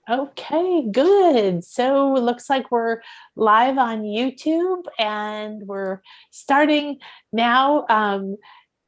Okay, good. So it looks like we're live on YouTube and we're starting now.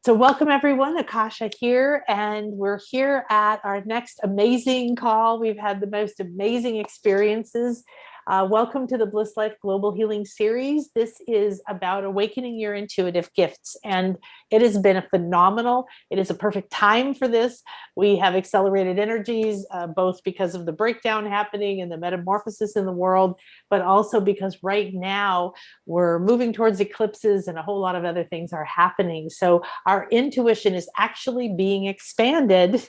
So welcome everyone, Akasha here, and we're here at our next amazing call. We've had the most amazing experiences. Welcome to the Bliss Life Global Healing Series. This is about awakening your intuitive gifts, and it has been a phenomenal. It is a perfect time for this. We have accelerated energies, both because of the breakdown happening and the metamorphosis in the world, but also because right now we're moving towards eclipses and a whole lot of other things are happening. So our intuition is actually being expanded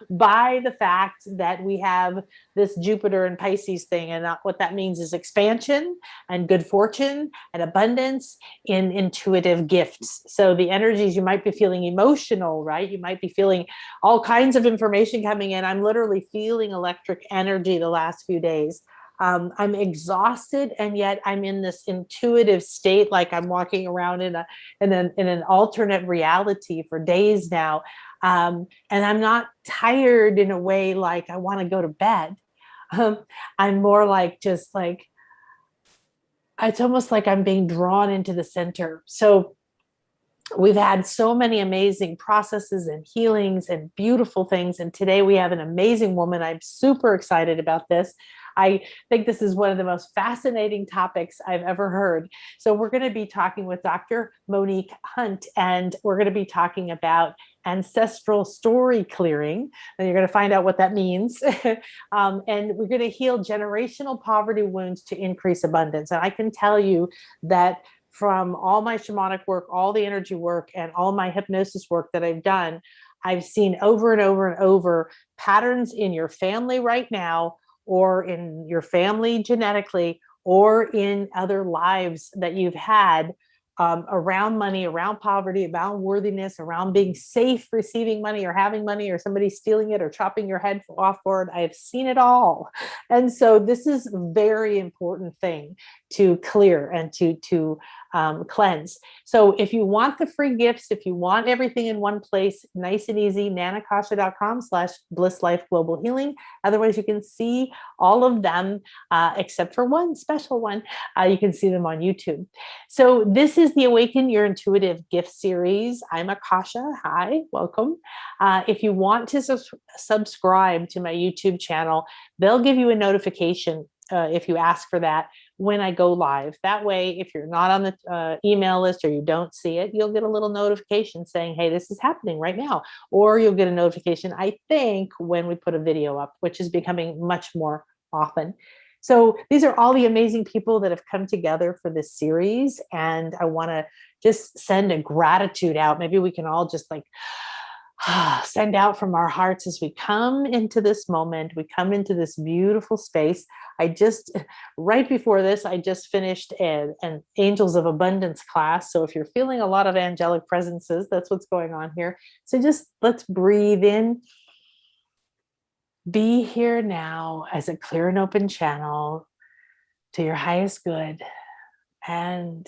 by the fact that we have this Jupiter and Pisces thing. And what that means is expansion and good fortune and abundance in intuitive gifts. So the energies, you might be feeling emotional, right? You might be feeling all kinds of information coming in. I'm literally feeling electric energy the last few days. I'm exhausted, and yet I'm in this intuitive state, like I'm walking around in an alternate reality for days now. And I'm not tired in a way like I want to go to bed. I'm more like just like it's almost like I'm being drawn into the center. So we've had so many amazing processes and healings and beautiful things. And today we have an amazing woman. I'm super excited about this. I think this is one of the most fascinating topics I've ever heard. So we're going to be talking with Dr. Monique Hunt, and we're going to be talking about ancestral story clearing. And you're going to find out what that means. And we're going to heal generational poverty wounds to increase abundance. And I can tell you that from all my shamanic work, all the energy work, and all my hypnosis work that I've done, I've seen over and over and over patterns in your family right now, or in your family genetically, or in other lives that you've had, around money, around poverty, around worthiness, around being safe receiving money or having money, or somebody stealing it or chopping your head off for it. I have seen it all. And so this is a very important thing to clear and to cleanse. So if you want the free gifts, if you want everything in one place, nice and easy, nanakasha.com/Bliss Life Global Healing. Otherwise, you can see all of them, except for one special one. You can see them on YouTube. So this is the Awaken Your Intuitive Gifts series. I'm Akasha. Hi, welcome. If you want to subscribe to my YouTube channel, they'll give you a notification if you ask for that when I go live. That way, if you're not on the email list or you don't see it, you'll get a little notification saying, hey, this is happening right now. Or you'll get a notification, I think, when we put a video up, which is becoming much more often. So these are all the amazing people that have come together for this series. And I want to just send a gratitude out. Maybe we can all just like send out from our hearts as we come into this moment. We come into this beautiful space. Right before this, I just finished an Angels of Abundance class. So if you're feeling a lot of angelic presences, that's what's going on here. So just let's breathe in. Be here now as a clear and open channel to your highest good, and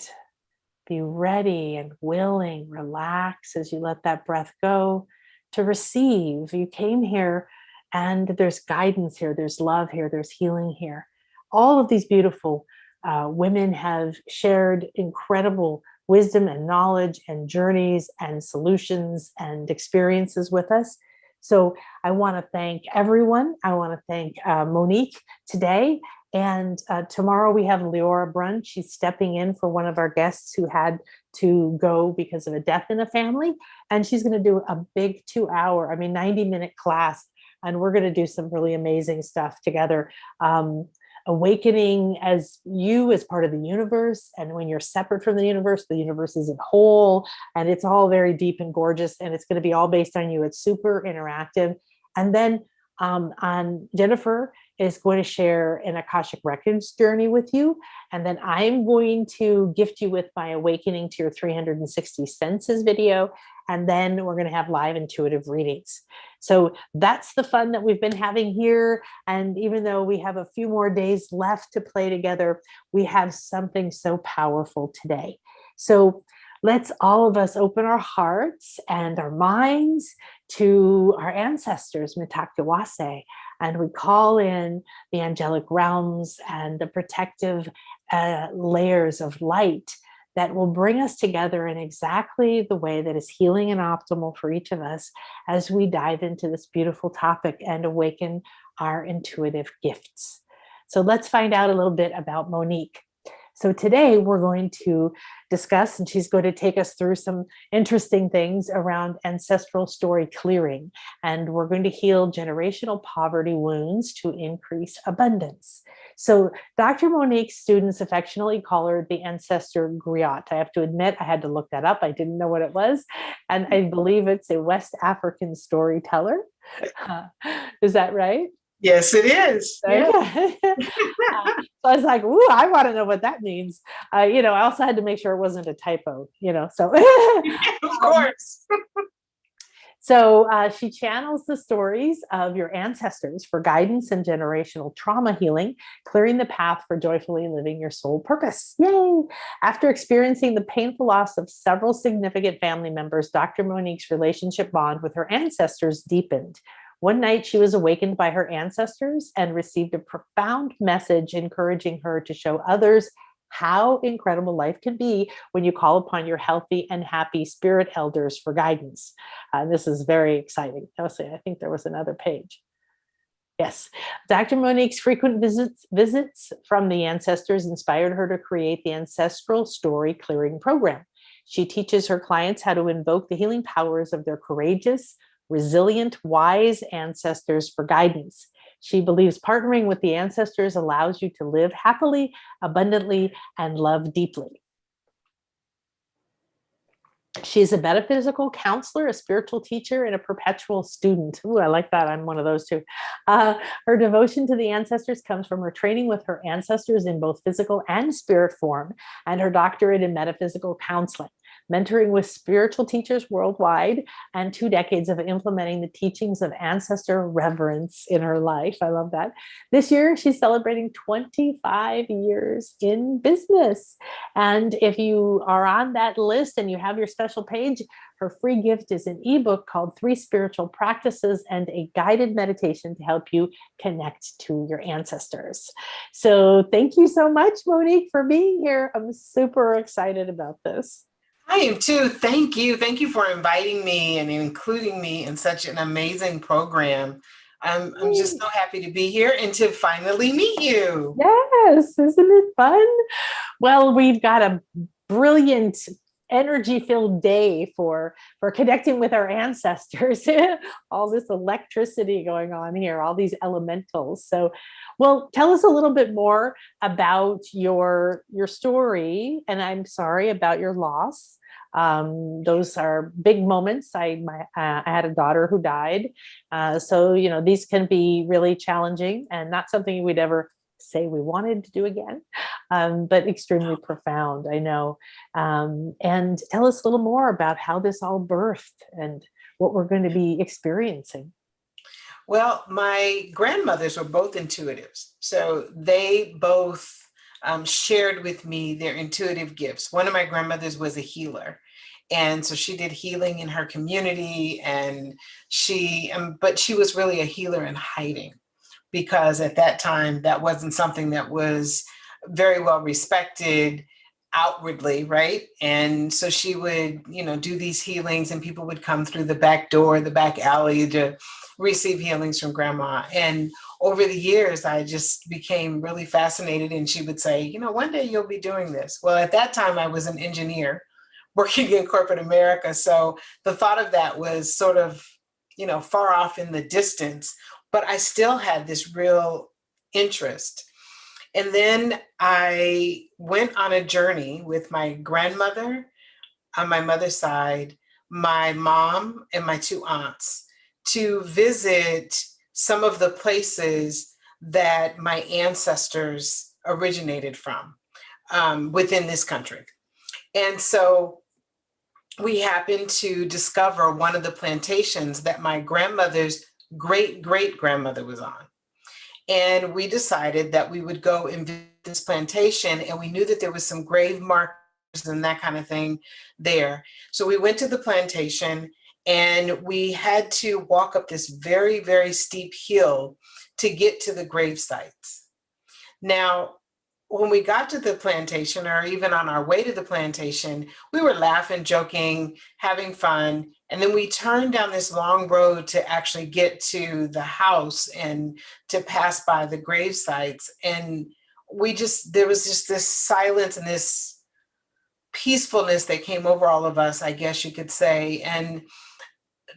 be ready and willing, relax as you let that breath go to receive. You came here and there's guidance here, there's love here, there's healing here. All of these beautiful women have shared incredible wisdom and knowledge and journeys and solutions and experiences with us. So I want to thank everyone. I want to thank Monique today. And tomorrow we have Leora Brunn. She's stepping in for one of our guests who had to go because of a death in the family. And she's going to do a big 90-minute class. And we're going to do some really amazing stuff together. Awakening as part of the universe. And when you're separate from the universe isn't whole. And it's all very deep and gorgeous. And it's going to be all based on you. It's super interactive. And then Jennifer is going to share an Akashic Records journey with you. And then I'm going to gift you with my Awakening to Your 360 Senses video. And then we're going to have live intuitive readings. So that's the fun that we've been having here. And even though we have a few more days left to play together, we have something so powerful today. So let's all of us open our hearts and our minds to our ancestors, Mitakuwase, And we call in the angelic realms and the protective layers of light that will bring us together in exactly the way that is healing and optimal for each of us as we dive into this beautiful topic and awaken our intuitive gifts. So let's find out a little bit about Monique. So today we're going to discuss, and she's going to take us through some interesting things around ancestral story clearing. And we're going to heal generational poverty wounds to increase abundance. So Dr. Monique's students affectionately call her the ancestor griot. I have to admit, I had to look that up. I didn't know what it was. And I believe it's a West African storyteller. Is that right? Yes, it is. Yeah. So I was like, ooh, I want to know what that means. I also had to make sure it wasn't a typo, so. Of course. So she channels the stories of your ancestors for guidance and generational trauma healing, clearing the path for joyfully living your soul purpose. Yay! After experiencing the painful loss of several significant family members, Dr. Monique's relationship bond with her ancestors deepened. One night, she was awakened by her ancestors and received a profound message encouraging her to show others how incredible life can be when you call upon your healthy and happy spirit elders for guidance. This is very exciting. I think there was another page. Yes, Dr. Monique's frequent visits from the ancestors inspired her to create the Ancestral StoryClearing program. She teaches her clients how to invoke the healing powers of their courageous, resilient, wise ancestors for guidance. She believes partnering with the ancestors allows you to live happily, abundantly, and love deeply. She is a metaphysical counselor, a spiritual teacher, and a perpetual student. Ooh, I like that. I'm one of those too. Her devotion to the ancestors comes from her training with her ancestors in both physical and spirit form, and her doctorate in metaphysical counseling, mentoring with spiritual teachers worldwide, and 2 decades of implementing the teachings of ancestor reverence in her life. I love that. This year, she's celebrating 25 years in business. And if you are on that list and you have your special page, her free gift is an ebook called 3 Spiritual Practices and a guided meditation to help you connect to your ancestors. So thank you so much, Monique, for being here. I'm super excited about this. I am too. Thank you. Thank you for inviting me and including me in such an amazing program. I'm just so happy to be here and to finally meet you. Yes, isn't it fun? Well, we've got a brilliant energy-filled day for connecting with our ancestors. All this electricity going on here, all these elementals. So, well, tell us a little bit more about your story, and I'm sorry about your loss. Those are big moments. I had a daughter who died, so these can be really challenging and not something we'd ever say we wanted to do again, but extremely profound, I know. And tell us a little more about how this all birthed and what we're going to be experiencing. Well, my grandmothers were both intuitives. So they both shared with me their intuitive gifts. One of my grandmothers was a healer. And so she did healing in her community, and but she was really a healer in hiding, because at that time, that wasn't something that was very well respected outwardly, right? And so she would, do these healings, and people would come through the back door, the back alley to receive healings from grandma. And over the years, I just became really fascinated. And she would say, one day you'll be doing this. Well, at that time, I was an engineer working in corporate America. So the thought of that was sort of, far off in the distance, but I still had this real interest. And then I went on a journey with my grandmother on my mother's side, my mom, and my 2 aunts to visit some of the places that my ancestors originated from within this country. And so we happened to discover one of the plantations that my grandmother's great-great-grandmother was on. And we decided that we would go and visit this plantation, and we knew that there was some grave markers and that kind of thing there. So we went to the plantation, and we had to walk up this very, very steep hill to get to the grave sites. Now, when we got to the plantation, or even on our way to the plantation, we were laughing, joking, having fun. And then we turned down this long road to actually get to the house and to pass by the grave sites. And there was just this silence and this peacefulness that came over all of us, I guess you could say, and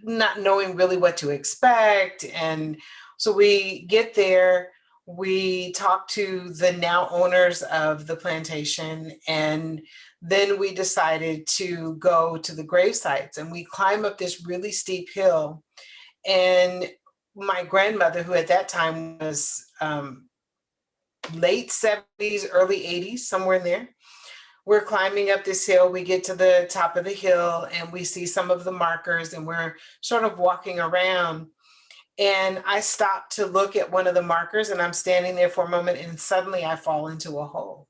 not knowing really what to expect. And so we get there, we talk to the now owners of the plantation, and then we decided to go to the grave sites, and we climb up this really steep hill. And my grandmother, who at that time was late 70s, early 80s, somewhere in there, we're climbing up this hill. We get to the top of the hill and we see some of the markers, and we're sort of walking around. And I stop to look at one of the markers, and I'm standing there for a moment, and suddenly I fall into a hole.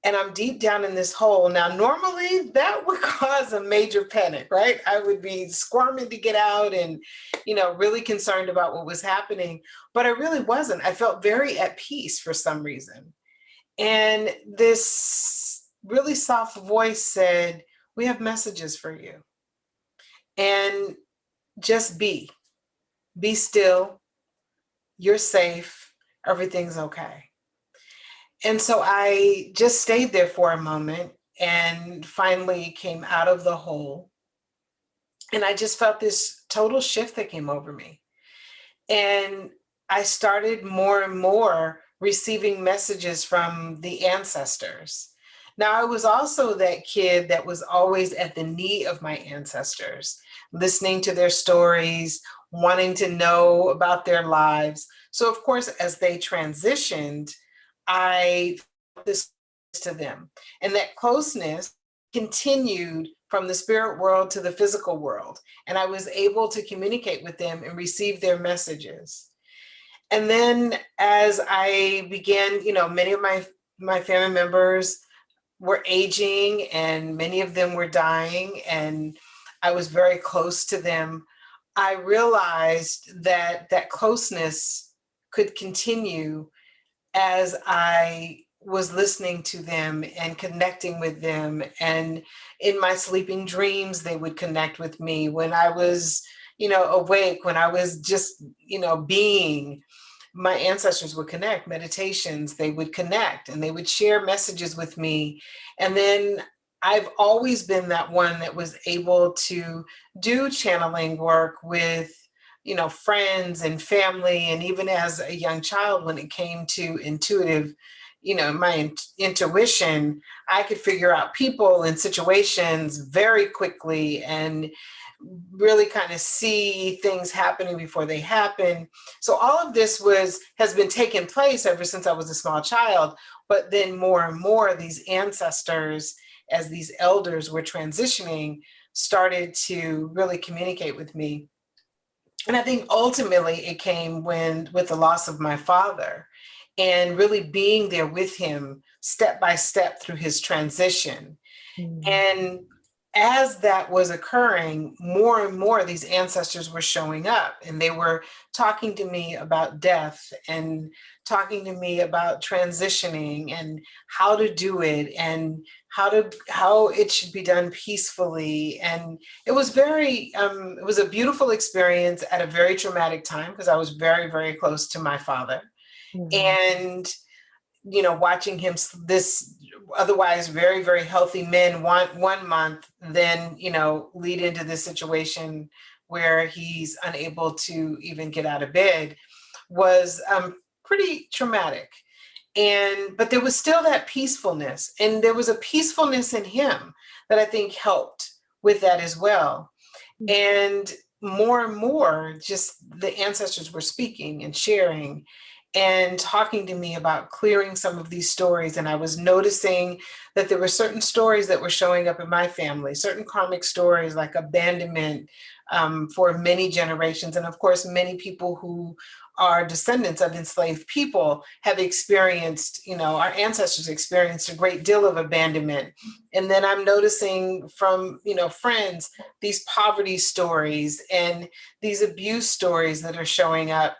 And I'm deep down in this hole. Now, normally that would cause a major panic, right? I would be squirming to get out and, really concerned about what was happening. But I really wasn't. I felt very at peace for some reason. And this really soft voice said, "We have messages for you. And just be still. You're safe. Everything's okay." And so I just stayed there for a moment and finally came out of the hole. And I just felt this total shift that came over me. And I started more and more receiving messages from the ancestors. Now, I was also that kid that was always at the knee of my ancestors, listening to their stories, wanting to know about their lives. So, of course, as they transitioned, I felt this to them. And that closeness continued from the spirit world to the physical world. And I was able to communicate with them and receive their messages. And then as I began, many of my family members were aging and many of them were dying, and I was very close to them. I realized that that closeness could continue as I was listening to them and connecting with them. And in my sleeping dreams, they would connect with me. When I was, awake, when I was just, being, my ancestors would connect. Meditations, they would connect and they would share messages with me. And then I've always been that one that was able to do channeling work with friends and family. And even as a young child, when it came to intuitive, my intuition, I could figure out people and situations very quickly and really kind of see things happening before they happen. So all of this has been taking place ever since I was a small child. But then more and more, these ancestors, as these elders were transitioning, started to really communicate with me. And I think ultimately it came with the loss of my father, and really being there with him step by step through his transition. And as that was occurring, more and more these ancestors were showing up, and they were talking to me about death and talking to me about transitioning and how to do it and how it should be done peacefully. And it was it was a beautiful experience at a very traumatic time, because I was very, very close to my father. And watching him, this otherwise very, very healthy man, one month, then lead into this situation where he's unable to even get out of bed, was pretty traumatic. But there was still that peacefulness, and there was a peacefulness in him that I think helped with that as well. And more, just the ancestors were speaking and sharing and talking to me about clearing some of these stories. And I was noticing that there were certain stories that were showing up in my family, certain karmic stories like abandonment for many generations. And of course, many people who are descendants of enslaved people have experienced, our ancestors experienced a great deal of abandonment. And then I'm noticing from, friends, these poverty stories and these abuse stories that are showing up.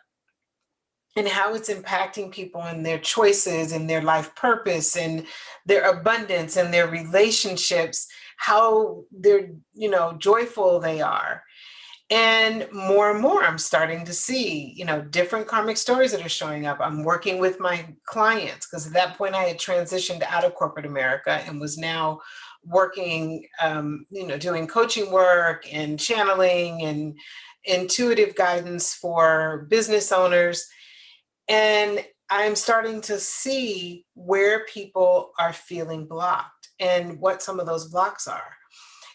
and how it's impacting people and their choices and their life purpose and their abundance and their relationships, how they're, joyful they are. And more, I'm starting to see, different karmic stories that are showing up. I'm working with my clients because at that point I had transitioned out of corporate America and was now working, doing coaching work and channeling and intuitive guidance for business owners. And I'm starting to see where people are feeling blocked and what some of those blocks are.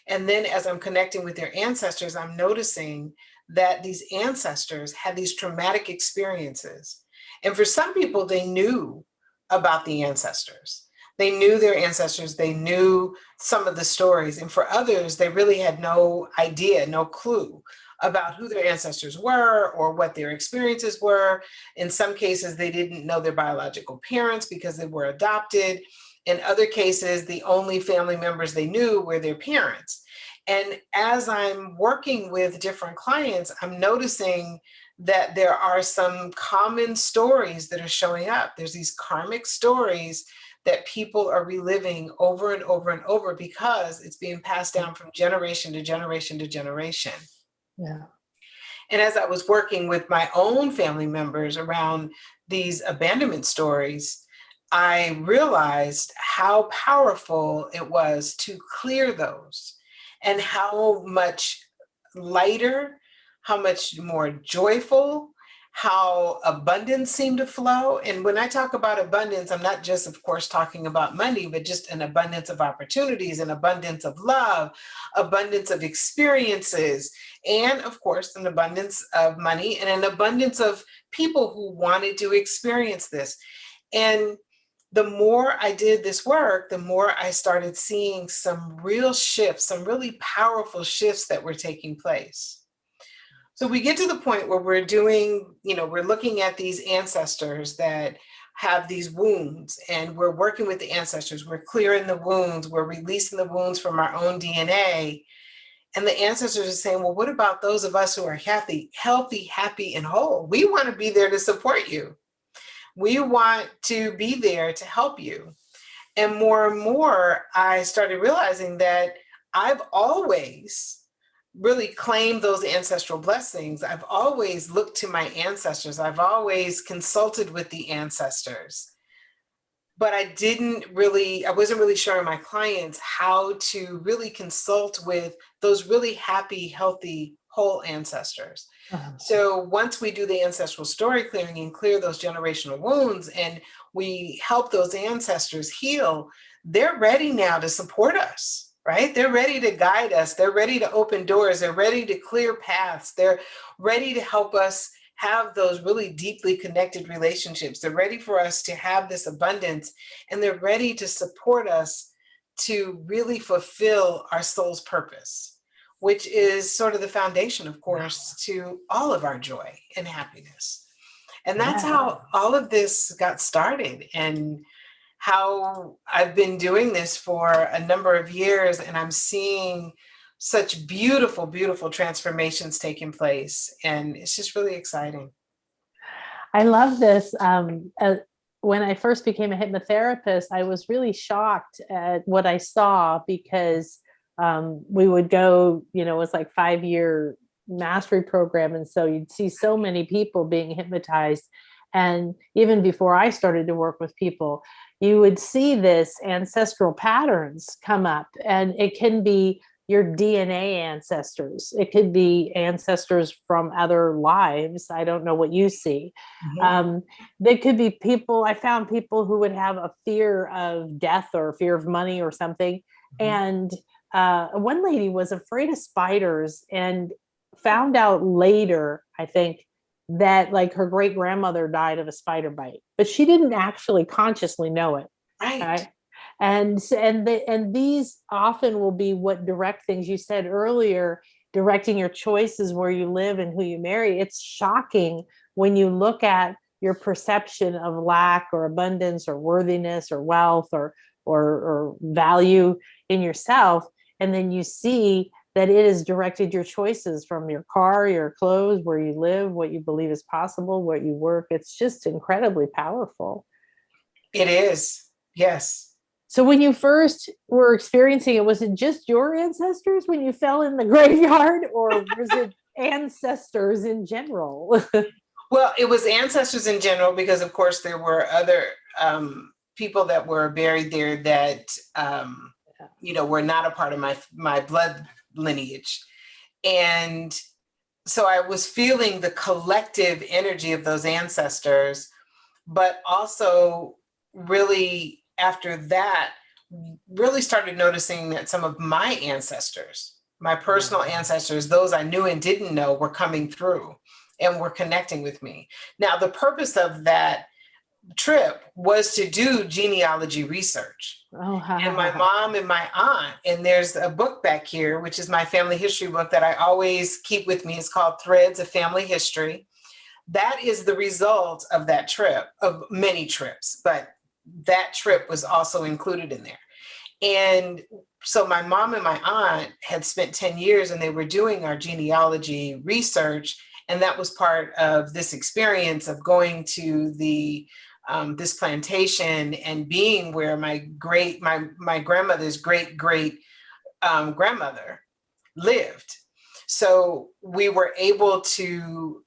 And then as I'm connecting with their ancestors, I'm noticing that these ancestors had these traumatic experiences. And for some people, they knew about the ancestors. They knew their ancestors. They knew some of the stories. And for others, they really had no idea, no clue about who their ancestors were or what their experiences were. In some cases, they didn't know their biological parents because they were adopted. In other cases, the only family members they knew were their parents. And as I'm working with different clients, I'm noticing that there are some common stories that are showing up. There's these karmic stories that people are reliving over and over and over because it's being passed down from generation to generation to generation. Yeah. And as I was working with my own family members around these abandonment stories, I realized how powerful it was to clear those and how much lighter, how much more joyful, how abundance seemed to flow. And when I talk about abundance, I'm not just, of course, talking about money, but just an abundance of opportunities, an abundance of love, abundance of experiences, and of course, an abundance of money and an abundance of people who wanted to experience this. And the more I did this work, the more I started seeing some real shifts, some really powerful shifts that were taking place. So we get to the point where we're doing, we're looking at these ancestors that have these wounds, and we're working with the ancestors. We're clearing the wounds. We're releasing the wounds from our own DNA. And the ancestors are saying, well, what about those of us who are healthy, happy, and whole? We want to be there to support you. We want to be there to help you. And more, I started realizing that I've always really claimed those ancestral blessings. I've always looked to my ancestors. I've always consulted with the ancestors. But I wasn't really showing my clients how to really consult with those really happy, healthy, whole ancestors. Uh-huh. So once we do the ancestral story clearing and clear those generational wounds and we help those ancestors heal, they're ready now to support us, right? They're ready to guide us. They're ready to open doors. They're ready to clear paths. They're ready to help us have those really deeply connected relationships. They're ready for us to have this abundance, and they're ready to support us to really fulfill our soul's purpose, which is sort of the foundation, of course, to all of our joy and happiness. And that's how all of this got started, and how I've been doing this for a number of years, and I'm seeing such beautiful, beautiful transformations taking place. And it's just really exciting. I love this. When I first became a hypnotherapist, I was really shocked at what I saw because we would go, it was like 5-year mastery program. And so you'd see so many people being hypnotized. And even before I started to work with people, you would see this ancestral patterns come up, and it can be your DNA ancestors. It could be ancestors from other lives. I don't know what you see. Mhm. They could be people. I found people who would have a fear of death or fear of money or something. Mhm. And one lady was afraid of spiders and found out later, I think, that like her great grandmother died of a spider bite, but she didn't actually consciously know it. Right. Right. And these often will be what direct things you said earlier, directing your choices, where you live and who you marry. It's shocking when you look at your perception of lack or abundance or worthiness or wealth or value in yourself, and then you see that it has directed your choices from your car, your clothes, where you live, what you believe is possible, what you work. It's just incredibly powerful. It is. Yes. So when you first were experiencing it, was it just your ancestors when you fell in the graveyard, or was it ancestors in general? Well, it was ancestors in general, because of course there were other people that were buried there that were not a part of my blood lineage. And so I was feeling the collective energy of those ancestors, but also really after that, really started noticing that some of my ancestors, my personal ancestors, those I knew and didn't know, were coming through and were connecting with me. Now, the purpose of that trip was to do genealogy research. Oh, and my mom and my aunt, and there's a book back here, which is my family history book that I always keep with me. It's called Threads of Family History. That is the result of that trip, of many trips, but that trip was also included in there. And so my mom and my aunt had spent 10 years and they were doing our genealogy research. And that was part of this experience of going to this plantation and being where my grandmother's great grandmother lived. So we were able to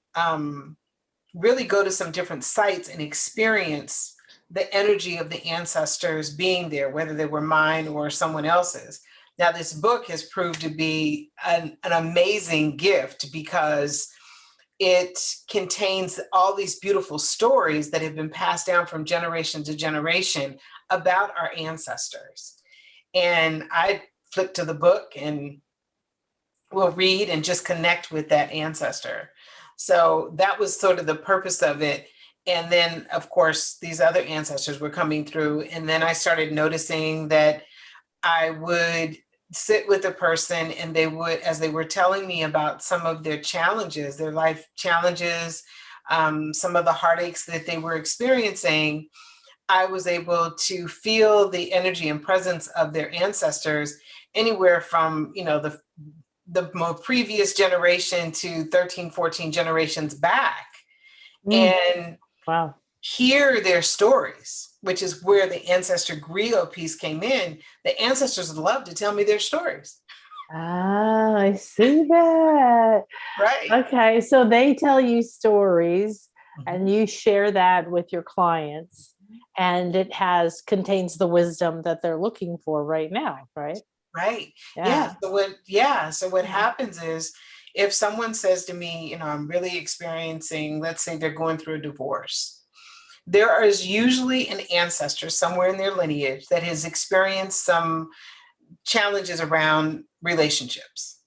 really go to some different sites and experience the energy of the ancestors being there, whether they were mine or someone else's. Now, this book has proved to be an amazing gift because it contains all these beautiful stories that have been passed down from generation to generation about our ancestors. And I flip to the book and will read and just connect with that ancestor. So that was sort of the purpose of it. And then, of course, these other ancestors were coming through. And then I started noticing that I would sit with a person and they would, as they were telling me about some of their challenges, their life challenges, some of the heartaches that they were experiencing, I was able to feel the energy and presence of their ancestors anywhere from, the more previous generation to 13, 14 generations back. And wow. Hear their stories, which is where the ancestor griot piece came in. The ancestors love to tell me their stories. Ah, I see that. Right. Okay, so they tell you stories and you share that with your clients, and it contains the wisdom that they're looking for right now, right? Right. Yeah. So what happens is, if someone says to me, I'm really experiencing, let's say they're going through a divorce, there is usually an ancestor somewhere in their lineage that has experienced some challenges around relationships.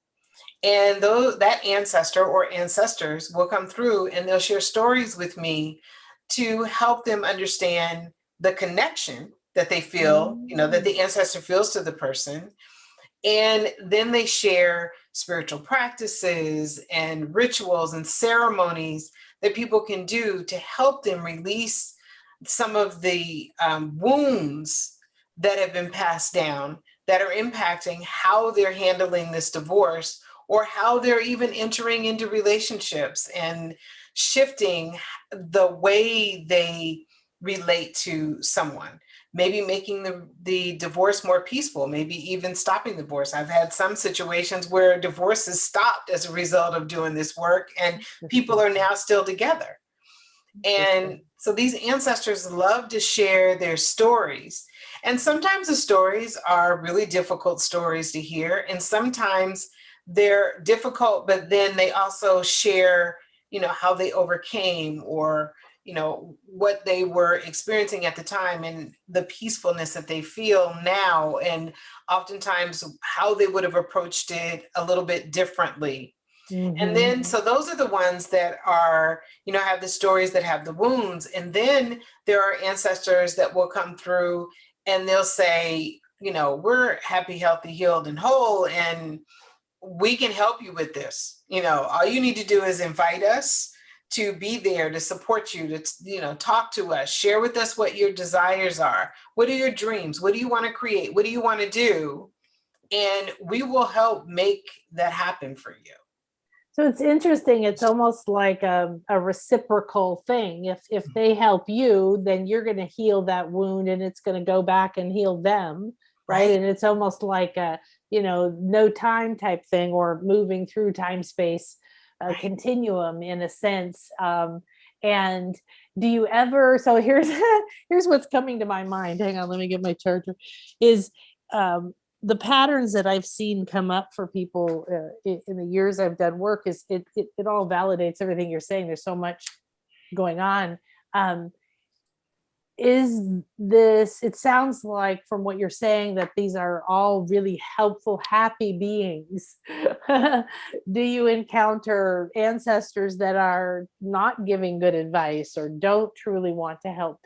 And that ancestor or ancestors will come through and they'll share stories with me to help them understand the connection that they feel, that the ancestor feels to the person. And then they share spiritual practices and rituals and ceremonies that people can do to help them release some of the wounds that have been passed down that are impacting how they're handling this divorce, or how they're even entering into relationships and shifting the way they relate to someone. Maybe making the divorce more peaceful, maybe even stopping divorce. I've had some situations where divorce has stopped as a result of doing this work, and people are now still together. And so these ancestors love to share their stories. And sometimes the stories are really difficult stories to hear. And sometimes they're difficult, but then they also share, how they overcame, or, what they were experiencing at the time and the peacefulness that they feel now. And oftentimes how they would have approached it a little bit differently. And then, so those are the ones that are, have the stories that have the wounds. And then there are ancestors that will come through and they'll say, we're happy, healthy, healed, and whole, and we can help you with this. All you need to do is invite us to be there to support you, to, talk to us, share with us what your desires are. What are your dreams? What do you want to create? What do you want to do? and we will help make that happen for you. So it's interesting. It's almost like a reciprocal thing. If they help you, then you're going to heal that wound, and it's going to go back and heal them, right? Right. And it's almost like a, no time type thing, or moving through time space Right. continuum in a sense. And do you ever? So here's here's what's coming to my mind. Hang on, let me get my charger. Is the patterns that I've seen come up for people in the years I've done work is it all validates everything you're saying. There's so much going on. Is this, it sounds like from what you're saying that these are all really helpful, happy beings. Do you encounter ancestors that are not giving good advice or don't truly want to help?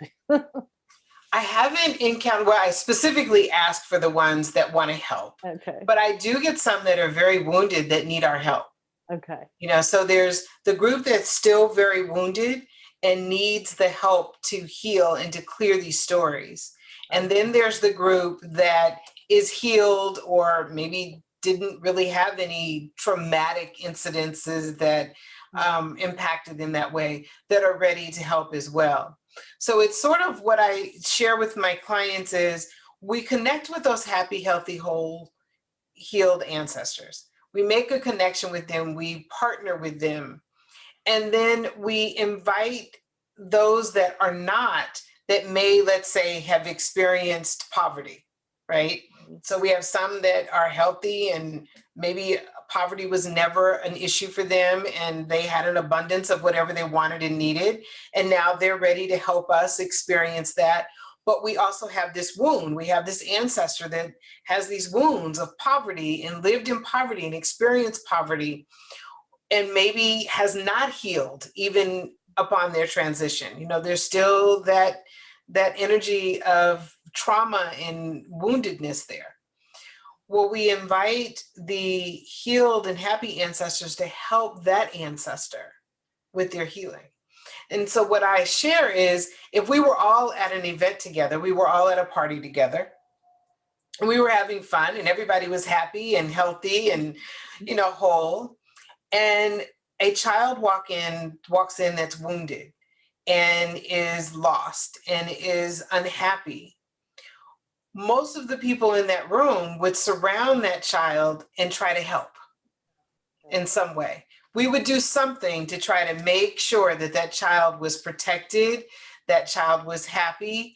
I haven't encountered, well, I specifically asked for the ones that want to help. Okay. But I do get some that are very wounded that need our help. Okay. So there's the group that's still very wounded and needs the help to heal and to clear these stories. And then there's the group that is healed or maybe didn't really have any traumatic incidences that impacted them that way, that are ready to help as well. So it's sort of what I share with my clients is we connect with those happy, healthy, whole, healed ancestors. We make a connection with them, we partner with them, and then we invite those that are not, that may, let's say, have experienced poverty, right? So we have some that are healthy and maybe poverty was never an issue for them and they had an abundance of whatever they wanted and needed. And now they're ready to help us experience that. But we also have this wound. We have this ancestor that has these wounds of poverty and lived in poverty and experienced poverty and maybe has not healed even upon their transition. There's still that energy of trauma and woundedness there. Well, we invite the healed and happy ancestors to help that ancestor with their healing. And so what I share is, if we were all at an event together, we were all at a party together, and we were having fun and everybody was happy and healthy and, whole, and a child walks in that's wounded and is lost and is unhappy, most of the people in that room would surround that child and try to help in some way. We would do something to try to make sure that that child was protected, that child was happy.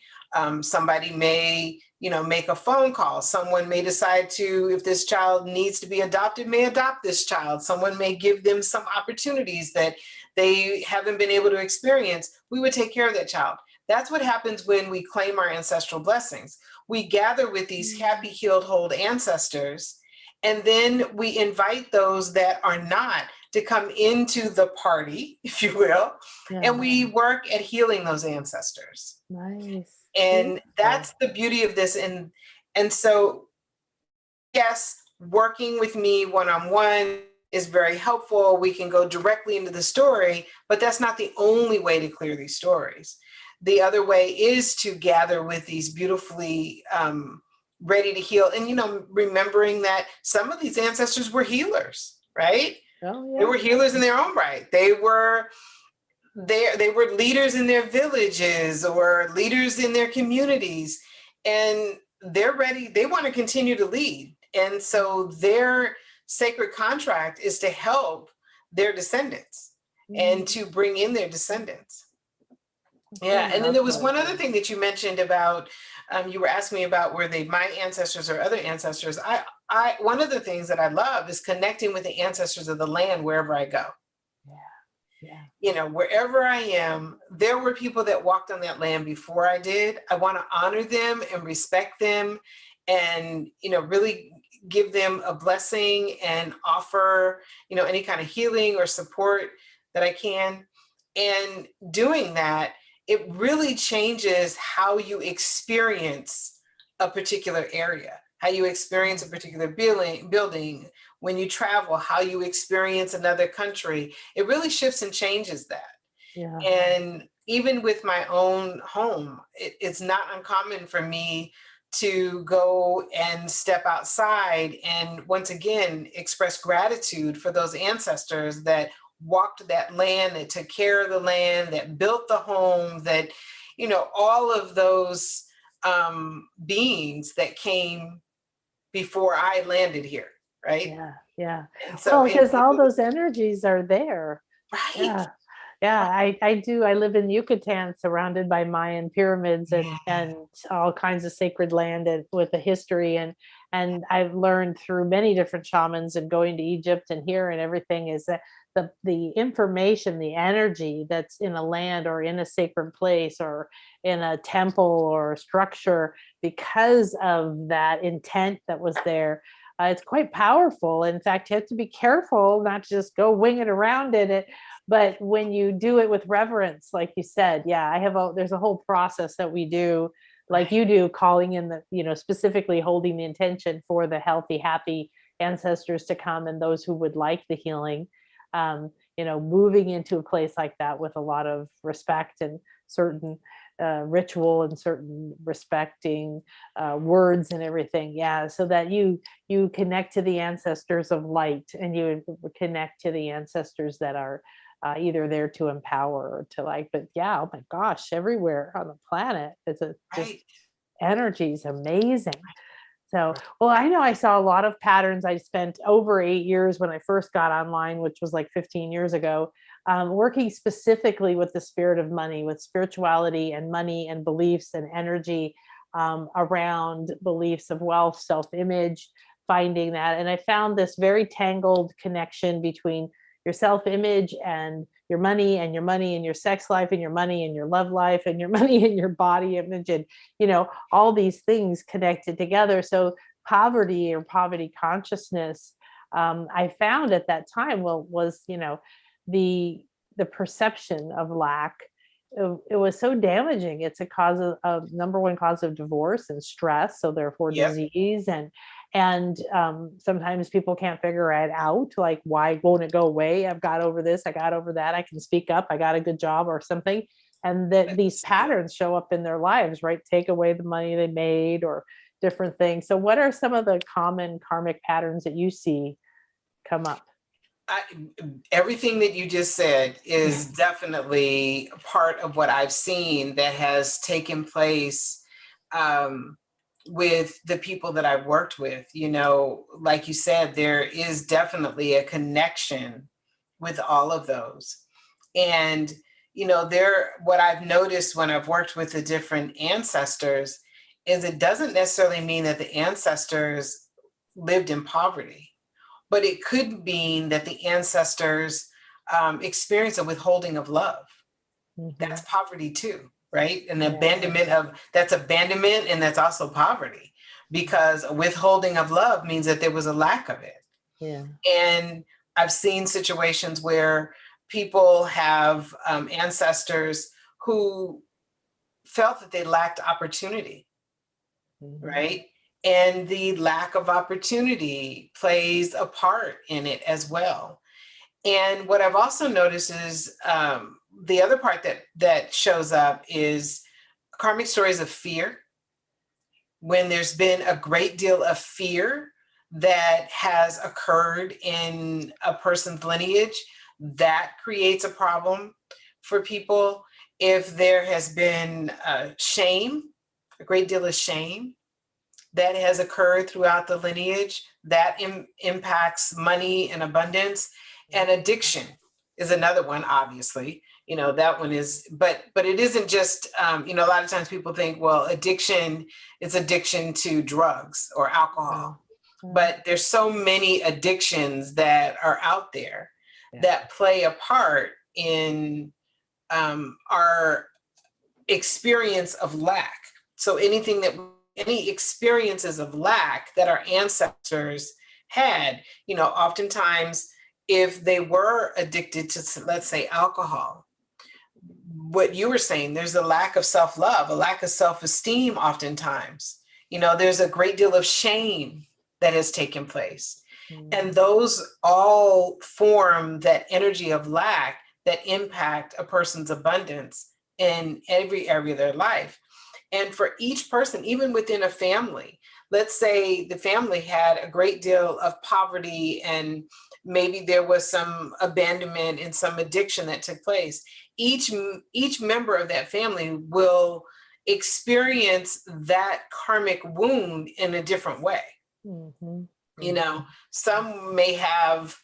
Somebody may, make a phone call. Someone may decide to, if this child needs to be adopted, may adopt this child. Someone may give them some opportunities that they haven't been able to experience. We would take care of that child. That's what happens when we claim our ancestral blessings. We gather with these happy, healed, whole ancestors, and then we invite those that are not to come into the party, if you will, and we work at healing those ancestors. Nice. And that's the beauty of this. And so, yes, working with me one-on-one is very helpful. We can go directly into the story, but that's not the only way to clear these stories. The other way is to gather with these beautifully ready to heal. And, remembering that some of these ancestors were healers, right? Oh, yeah. They were healers in their own right. They were leaders in their villages or leaders in their communities, and they're ready. They want to continue to lead. And so their sacred contract is to help their descendants and to bring in their descendants. Yeah. And then there was one other thing that you mentioned about, you were asking me about, were they my ancestors or other ancestors? One of the things that I love is connecting with the ancestors of the land wherever I go. Yeah. Wherever I am, there were people that walked on that land before I did. I want to honor them and respect them and, really give them a blessing and offer, any kind of healing or support that I can. And doing that, it really changes how you experience a particular area, how you experience a particular building, when you travel, how you experience another country. It really shifts and changes that. Yeah. And even with my own home, it's not uncommon for me to go and step outside and once again express gratitude for those ancestors that walked that land, that took care of the land, that built the home, that, you know, all of those beings that came before I landed here, right? Yeah, yeah. And so, Well, and because all those energies are there. right, Yeah. Yeah, I do. I live in Yucatan, surrounded by Mayan pyramids yeah, and all kinds of sacred land and with a history, and I've learned through many different shamans and going to Egypt and here and everything is that the information, the energy that's in a land or in a sacred place or in a temple or structure, because of that intent that was there, it's quite powerful. In fact, you have to be careful not to just go wing it around in it, but when you do it with reverence, like you said, yeah, there's a whole process that we do, like right, you do, calling in the, specifically holding the intention for the healthy, happy ancestors to come and those who would like the healing. Moving into a place like that with a lot of respect and certain ritual and certain respecting words and everything. Yeah, so that you connect to the ancestors of light and you connect to the ancestors that are either there to empower or to like, but yeah, oh my gosh, everywhere on the planet, just right, energy is amazing. So, right. well, I know I saw a lot of patterns. I spent over 8 years when I first got online, which was like 15 years ago, working specifically with the spirit of money, with spirituality and money and beliefs and energy around beliefs of wealth, self-image, finding that. And I found this very tangled connection between your self-image and your money and your money and your sex life and your money and your love life and your money and your body image and all these things connected together. So poverty or poverty consciousness, I found at that time, was the perception of lack. It was so damaging. It's a cause of number one cause of divorce and stress, so therefore Yep, disease, and sometimes people can't figure it out, like, why won't it go away? I've got over this, I got over that, I can speak up, I got a good job or something. And that these that's it. patterns show up in their lives, right? Take away the money they made or different things. So what are some of the common karmic patterns that you see come up? I, everything that you just said is definitely part of what I've seen that has taken place um, with the people that I've worked with. You know, like you said, there is definitely a connection with all of those. And, you know, what I've noticed when I've worked with the different ancestors is it doesn't necessarily mean that the ancestors lived in poverty, but it could mean that the ancestors experience a withholding of love. Mm-hmm. That's poverty too, right? And Yeah. that's abandonment, and that's also poverty, because withholding of love means that there was a lack of it. Yeah. And I've seen situations where people have ancestors who felt that they lacked opportunity, Mm-hmm. right? And the lack of opportunity plays a part in it as well. And what I've also noticed is the other part that shows up is karmic stories of fear. When there's been a great deal of fear that has occurred in a person's lineage, that creates a problem for people. If there has been shame, a great deal of shame that has occurred throughout the lineage, that impacts money and abundance. And addiction is another one, obviously. You know, that one is, but it isn't just, you know, a lot of times people think, well, addiction is addiction to drugs or Yeah. alcohol. But there's so many addictions that are out there Yeah. that play a part in our experience of lack. So any experiences of lack that our ancestors had, you know, oftentimes if they were addicted to, let's say, alcohol, what you were saying, there's a lack of self-love, a lack of self-esteem oftentimes. You know, there's a great deal of shame that has taken place. And Mm-hmm. those all form that energy of lack that impact a person's abundance in every area of their life. And for each person, even within a family, let's say the family had a great deal of poverty and maybe there was some abandonment and some addiction that took place. Each member of that family will experience that karmic wound in a different way. Mm-hmm. You know, some may have,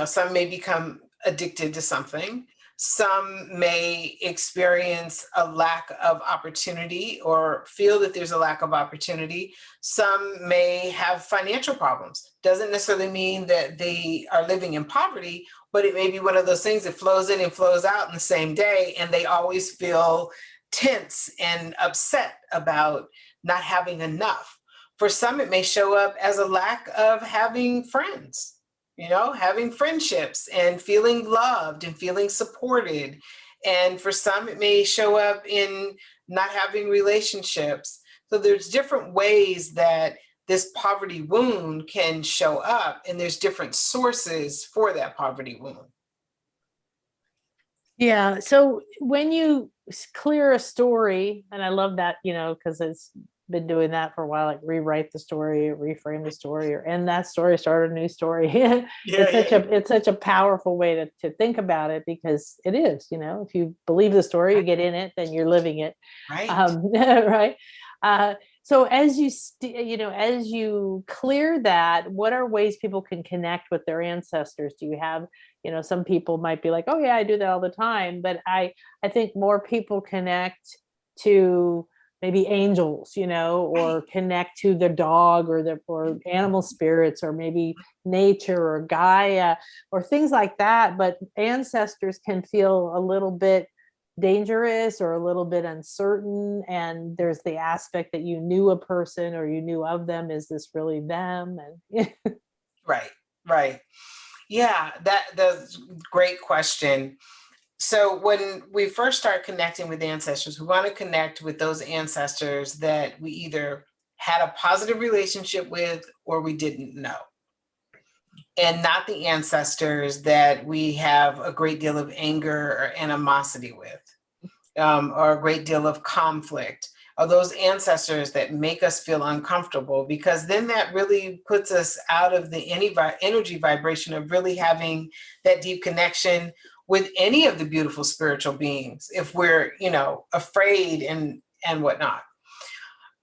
some may become addicted to something. Some may experience a lack of opportunity or feel that there's a lack of opportunity. Some may have financial problems. Doesn't necessarily mean that they are living in poverty, but it may be one of those things that flows in and flows out in the same day, and they always feel tense and upset about not having enough. For some, it may show up as a lack of having friends, having friendships and feeling loved and feeling supported. And for some, it may show up in not having relationships. So there's different ways that this poverty wound can show up, and there's different sources for that poverty wound. Yeah. So when you clear a story, and I love that, because it's been doing that for a while, like rewrite the story, reframe the story, or end that story, start a new story. It's such a powerful way to think about it, because it is, if you believe the story, you get in it, then you're living it. Right. Right. So as as you clear that, what are ways people can connect with their ancestors? Do you have, some people might be like, oh yeah, I do that all the time, but I think more people connect to maybe angels, or connect to their dog or animal spirits, or maybe nature or Gaia or things like that. But ancestors can feel a little bit dangerous or a little bit uncertain. And there's the aspect that you knew a person or you knew of them. Is this really them? And Right. Yeah, that's a great question. So when we first start connecting with ancestors, we want to connect with those ancestors that we either had a positive relationship with or we didn't know. And not the ancestors that we have a great deal of anger or animosity with, or a great deal of conflict, or those ancestors that make us feel uncomfortable, because then that really puts us out of the energy vibration of really having that deep connection with any of the beautiful spiritual beings, if we're, afraid and whatnot.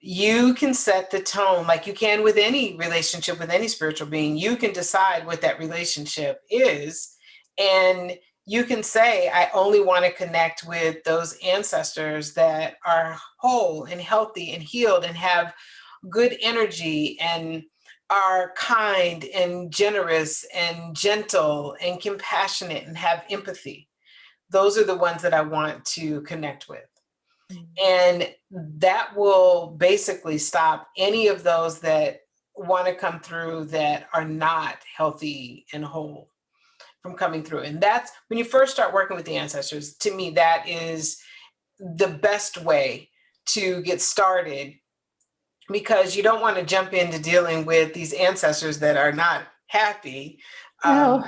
You can set the tone like you can with any relationship with any spiritual being. You can decide what that relationship is, and you can say, I only want to connect with those ancestors that are whole and healthy and healed and have good energy and are kind and generous and gentle and compassionate and have empathy. Those are the ones that I want to connect with. And that will basically stop any of those that want to come through that are not healthy and whole from coming through. And that's when you first start working with the ancestors. To me, that is the best way to get started, because you don't want to jump into dealing with these ancestors that are not happy. And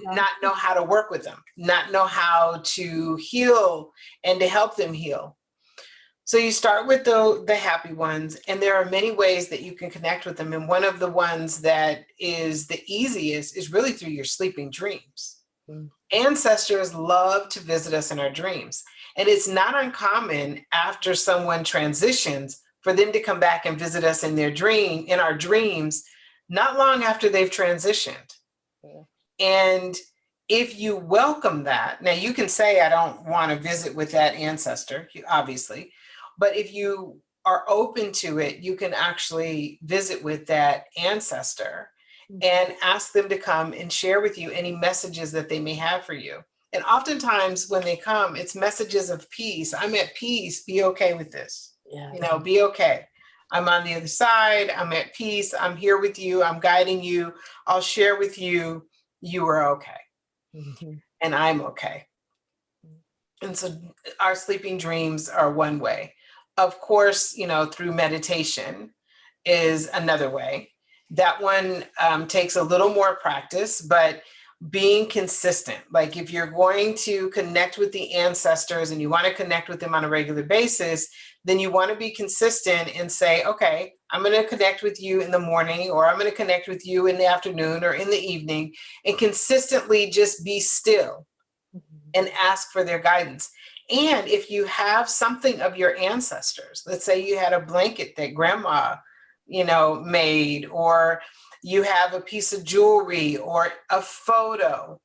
not know how to work with them, not know how to heal and to help them heal. So you start with the happy ones, and there are many ways that you can connect with them. And one of the ones that is the easiest is really through your sleeping dreams. Ancestors love to visit us in our dreams. And it's not uncommon after someone transitions for them to come back and visit us in our dreams, not long after they've transitioned. And if you welcome that, now you can say, I don't want to visit with that ancestor, obviously, but if you are open to it, you can actually visit with that ancestor and ask them to come and share with you any messages that they may have for you. And oftentimes when they come, it's messages of peace. I'm at peace. Be okay with this. Be okay. I'm on the other side. I'm at peace. I'm here with you. I'm guiding you. I'll share with you. You are okay. And I'm okay. And so our sleeping dreams are one way. Of course, through meditation is another way. That one takes a little more practice, but being consistent. Like if you're going to connect with the ancestors and you want to connect with them on a regular basis, then you want to be consistent and say, okay, I'm going to connect with you in the morning, or I'm going to connect with you in the afternoon or in the evening, and consistently just be still and ask for their guidance. And if you have something of your ancestors, let's say you had a blanket that grandma, made, or you have a piece of jewelry or a photo,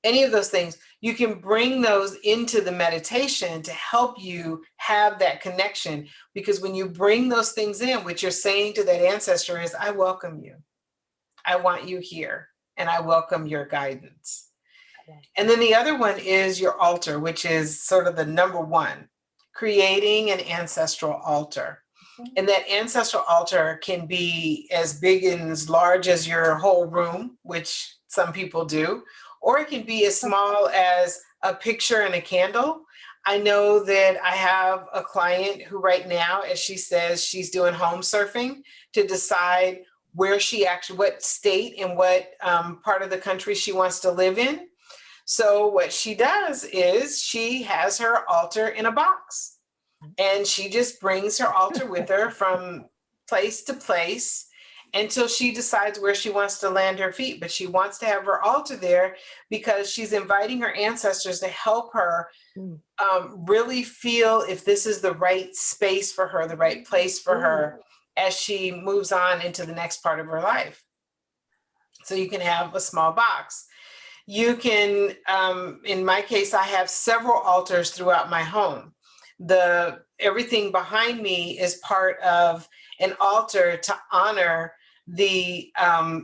any of those things, you can bring those into the meditation to help you have that connection. Because when you bring those things in, what you're saying to that ancestor is, I welcome you. I want you here, and I welcome your guidance. And then the other one is your altar, which is sort of the number one, creating an ancestral altar. And that ancestral altar can be as big and as large as your whole room, which some people do, or it can be as small as a picture and a candle. I know that I have a client who right now, as she says, she's doing home surfing to decide where she actually, what state and what part of the country she wants to live in. So what she does is she has her altar in a box, and she just brings her altar with her from place to place until she decides where she wants to land her feet. But she wants to have her altar there because she's inviting her ancestors to help her really feel if this is the right space for her, the right place for her as she moves on into the next part of her life. So you can have a small box. You can, in my case, I have several altars throughout my home. Everything behind me is part of an altar to honor the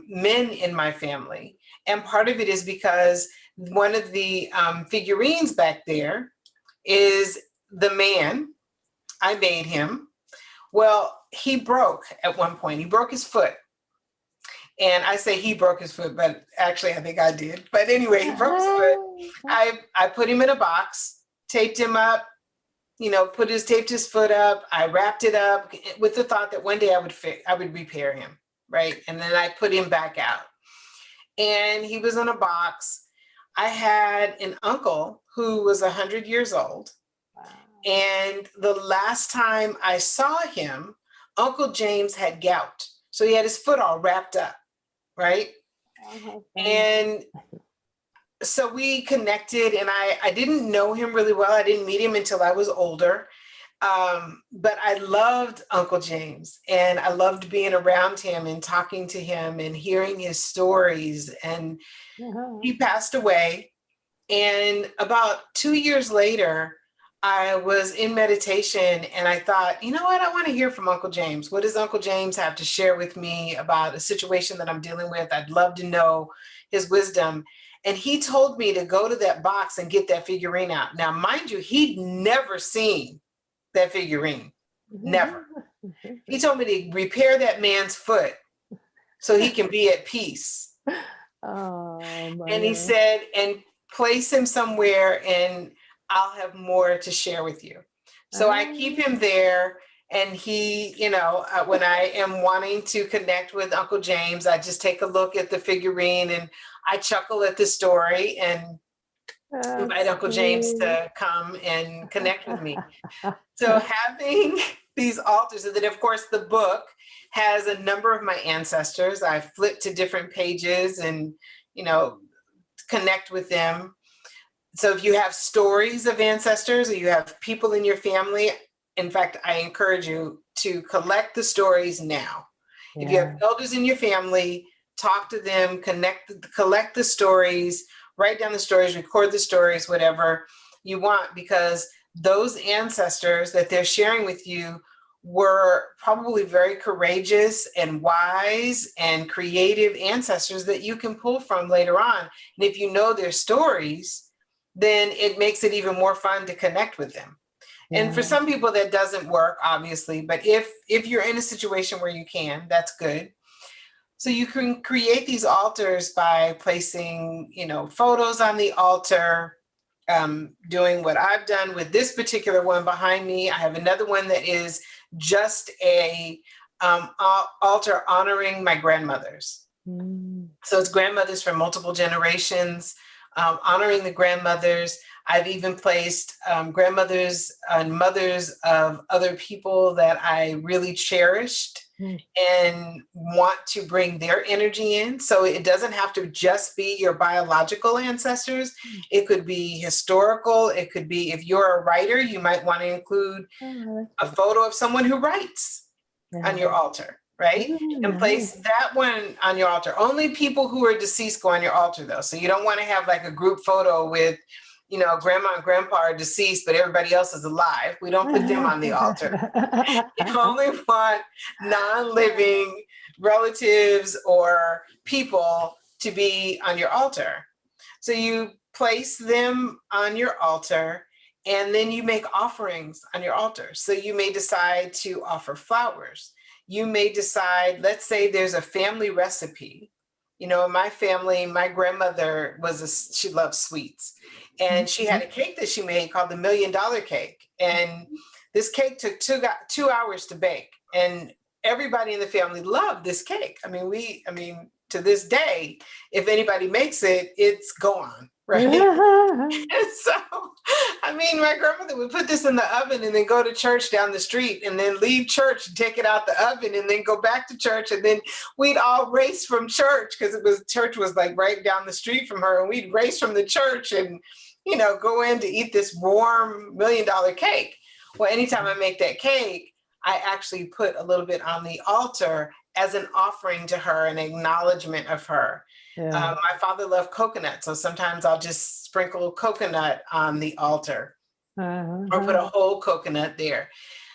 men in my family. And part of it is because one of the figurines back there is the man. I made him. Well, he broke at one point. He broke his foot. And I say he broke his foot, but actually I think I did. But anyway, he broke his foot. I put him in a box, taped him up, taped his foot up. I wrapped it up with the thought that one day I would repair him, right? And then I put him back out. And he was in a box. I had an uncle who was 100 years old. And the last time I saw him, Uncle James had gout. So he had his foot all wrapped up. Right. And so we connected, and I didn't know him really well. I didn't meet him until I was older. But I loved Uncle James, and I loved being around him and talking to him and hearing his stories. And he passed away. And about 2 years later, I was in meditation, and I thought, you know what? I want to hear from Uncle James. What does Uncle James have to share with me about a situation that I'm dealing with? I'd love to know his wisdom. And he told me to go to that box and get that figurine out. Now, mind you, he'd never seen that figurine. Never. He told me to repair that man's foot so he can be at peace. And he said, and place him somewhere, and I'll have more to share with you. So I keep him there. And he, when I am wanting to connect with Uncle James, I just take a look at the figurine and I chuckle at the story and invite Uncle James to come and connect with me. So having these altars, and then of course the book has a number of my ancestors. I flip to different pages and, connect with them. So if you have stories of ancestors, or you have people in your family, in fact, I encourage you to collect the stories now. Yeah. If you have elders in your family, talk to them, collect the stories, write down the stories, record the stories, whatever you want, because those ancestors that they're sharing with you were probably very courageous and wise and creative ancestors that you can pull from later on. And if you know their stories, then it makes it even more fun to connect with them. Yeah. And for some people that doesn't work, obviously, but if you're in a situation where you can, that's good. So you can create these altars by placing, photos on the altar, doing what I've done with this particular one behind me. I have another one that is just a altar honoring my grandmothers. So it's grandmothers from multiple generations. honoring the grandmothers. I've even placed grandmothers and mothers of other people that I really cherished Mm. and want to bring their energy in. So it doesn't have to just be your biological ancestors. It could be historical. It could be, if you're a writer, you might want to include Oh, a photo of someone who writes yeah. on your altar, right? Oh, And place nice. that one on your altar. Only people who are deceased go on your altar, though. So you don't want to have like a group photo with, you know, grandma and grandpa are deceased, but everybody else is alive. We don't put them on the altar. You only want non-living relatives or people to be on your altar. So you place them on your altar, and then you make offerings on your altar. So you may decide to offer flowers. You may decide, let's say there's a family recipe. You know, in my family, my grandmother she loved sweets. And she had a cake that she made called the $1,000,000 cake. And this cake took 2 hours to bake. And everybody in the family loved this cake. I mean, to this day, if anybody makes it, it's gone, right? And so, I mean, my grandmother would put this in the oven and then go to church down the street and then leave church and take it out the oven and then go back to church. And then we'd all race from church because church was like right down the street from her. And we'd race from the church and, you know, go in to eat this warm $1,000,000 cake. Well, anytime I make that cake, I actually put a little bit on the altar as an offering to her, an acknowledgement of her. Yeah. My father loved coconut, so sometimes I'll just sprinkle coconut on the altar or put a whole coconut there.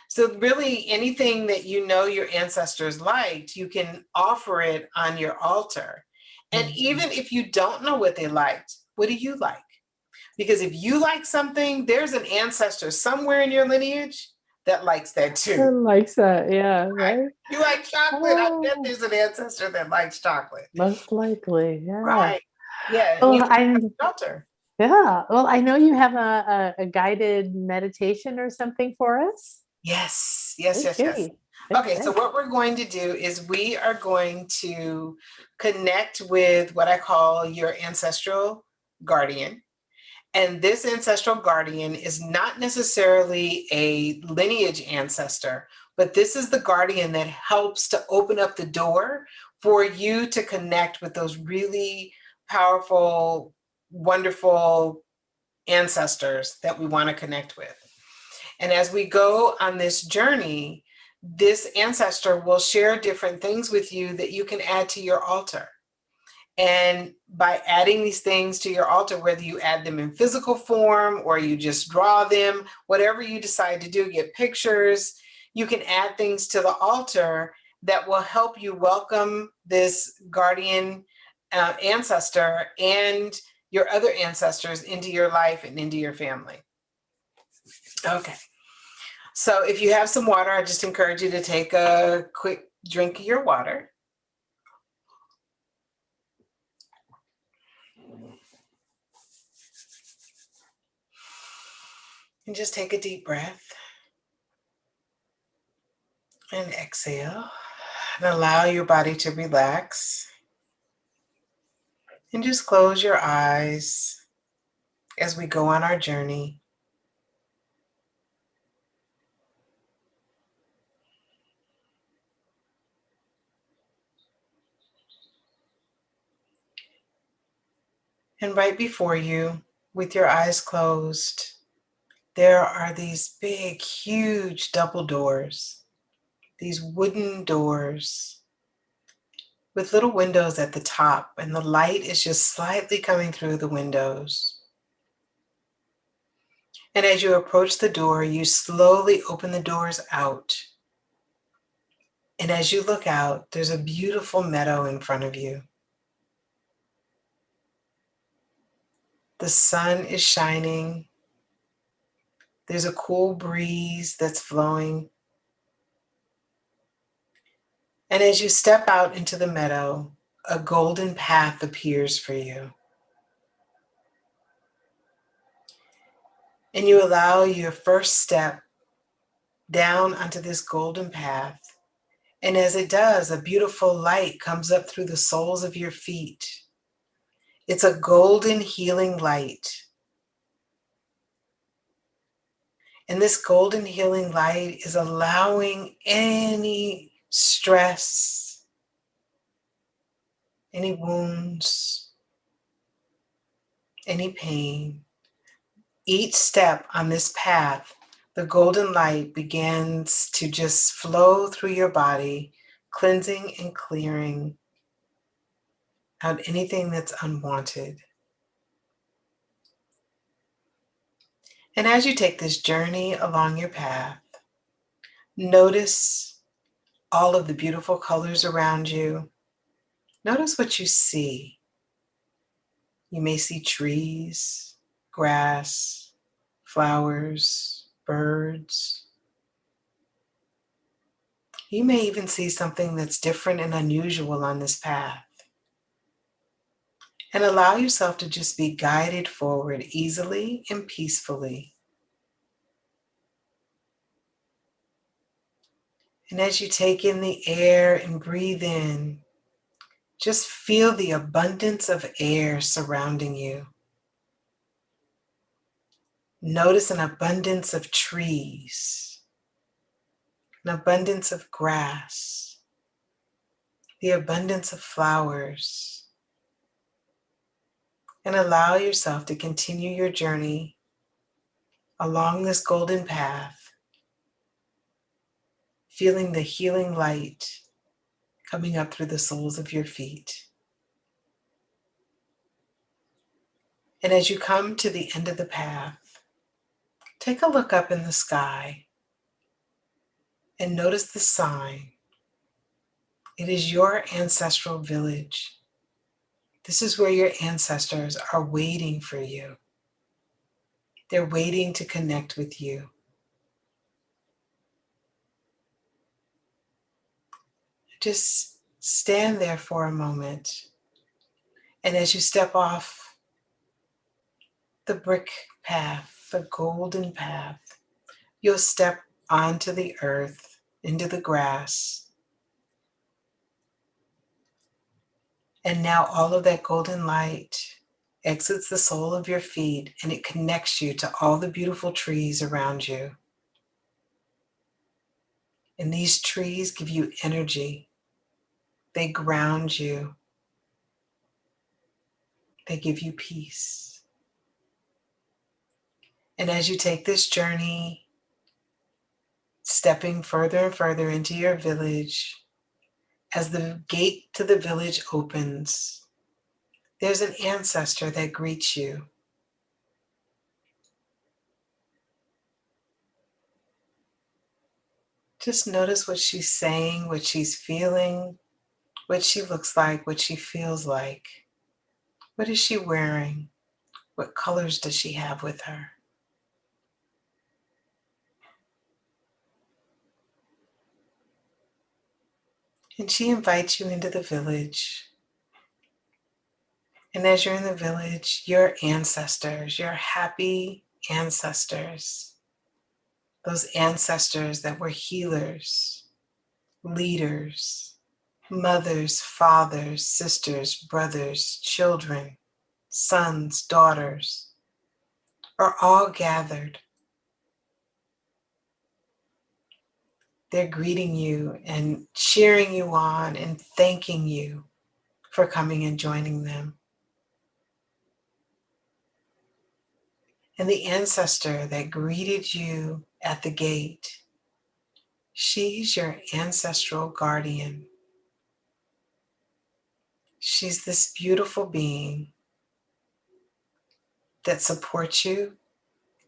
So really anything that you know your ancestors liked, you can offer it on your altar. And even if you don't know what they liked, what do you like? Because if you like something, there's an ancestor somewhere in your lineage that likes that too. Likes that, yeah, Right? right. You like chocolate? I bet Oh, there's an ancestor that likes chocolate. most likely, yeah. Right. Yeah. And you Well, can I have shelter. yeah. Well, I know you have a guided meditation or something for us. Yes. Yes. Yes. Yes. Okay. Okay. So Okay. what we're going to do is we are going to connect with what I call your ancestral guardian. And this ancestral guardian is not necessarily a lineage ancestor, but this is the guardian that helps to open up the door for you to connect with those really powerful, wonderful ancestors that we want to connect with. And as we go on this journey, this ancestor will share different things with you that you can add to your altar. And by adding these things to your altar, whether you add them in physical form or you just draw them, whatever you decide to do, get pictures, you can add things to the altar that will help you welcome this guardian ancestor and your other ancestors into your life and into your family. Okay. So if you have some water, I just encourage you to take a quick drink of your water. And just take a deep breath and exhale and allow your body to relax. And just close your eyes as we go on our journey. And right before you, with your eyes closed, there are these big, huge double doors, these wooden doors with little windows at the top, and the light is just slightly coming through the windows. And as you approach the door, you slowly open the doors out. And as you look out, there's a beautiful meadow in front of you. The sun is shining. There's a cool breeze that's flowing. And as you step out into the meadow, a golden path appears for you. And you allow your first step down onto this golden path. And as it does, a beautiful light comes up through the soles of your feet. It's a golden healing light. And this golden healing light is allowing any stress, any wounds, any pain. Each step on this path, the golden light begins to just flow through your body, cleansing and clearing out anything that's unwanted. And as you take this journey along your path, notice all of the beautiful colors around you. Notice what you see. You may see trees, grass, flowers, birds. You may even see something that's different and unusual on this path. And allow yourself to just be guided forward easily and peacefully. And as you take in the air and breathe in, just feel the abundance of air surrounding you. Notice an abundance of trees, an abundance of grass, the abundance of flowers, and allow yourself to continue your journey along this golden path, feeling the healing light coming up through the soles of your feet. And as you come to the end of the path, take a look up in the sky and notice the sign. It is your ancestral village. This is where your ancestors are waiting for you. They're waiting to connect with you. Just stand there for a moment. And as you step off the brick path, the golden path, you'll step onto the earth, into the grass. And now all of that golden light exits the sole of your feet and it connects you to all the beautiful trees around you. And these trees give you energy. They ground you. They give you peace. And as you take this journey, stepping further and further into your village, as the gate to the village opens, there's an ancestor that greets you. Just notice what she's saying, what she's feeling, what she looks like, what she feels like. What is she wearing? What colors does she have with her? And she invites you into the village. And as you're in the village, your ancestors, your happy ancestors, those ancestors that were healers, leaders, mothers, fathers, sisters, brothers, children, sons, daughters, are all gathered. They're greeting you and cheering you on and thanking you for coming and joining them. And the ancestor that greeted you at the gate, she's your ancestral guardian. She's this beautiful being that supports you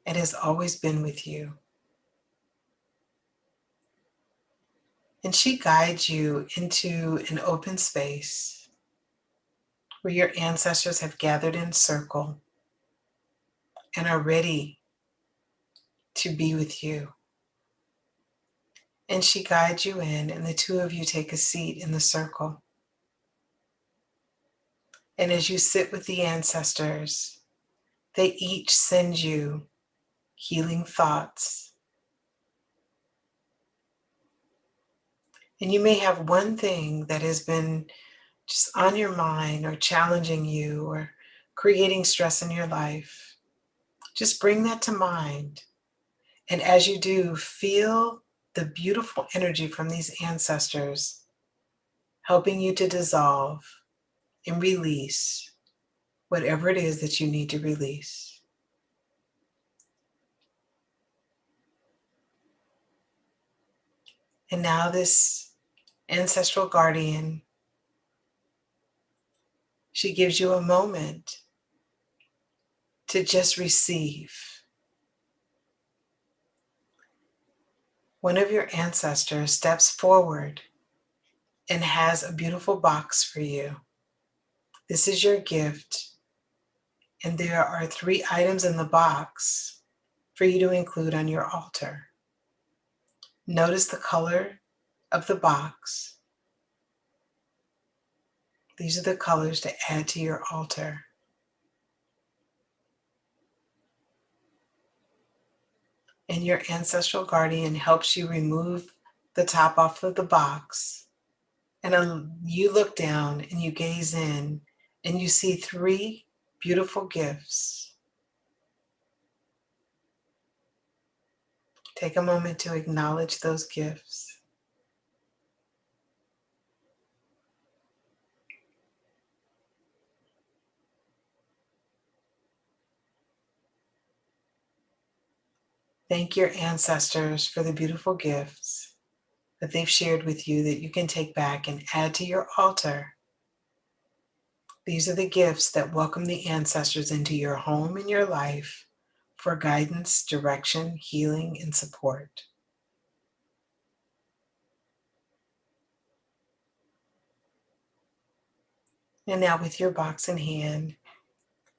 and has always been with you. And she guides you into an open space where your ancestors have gathered in circle and are ready to be with you. And she guides you in, and the two of you take a seat in the circle. And as you sit with the ancestors, they each send you healing thoughts. And you may have one thing that has been just on your mind or challenging you or creating stress in your life. Just bring that to mind. And as you do, feel the beautiful energy from these ancestors helping you to dissolve and release whatever it is that you need to release. And now this ancestral guardian, she gives you a moment to just receive. One of your ancestors steps forward and has a beautiful box for you. This is your gift, and there are 3 items in the box for you to include on your altar. Notice the color of the box. These are the colors to add to your altar. And your ancestral guardian helps you remove the top off of the box. And you look down and you gaze in and you see 3 beautiful gifts. Take a moment to acknowledge those gifts. Thank your ancestors for the beautiful gifts that they've shared with you that you can take back and add to your altar. These are the gifts that welcome the ancestors into your home and your life for guidance, direction, healing, and support. And now with your box in hand,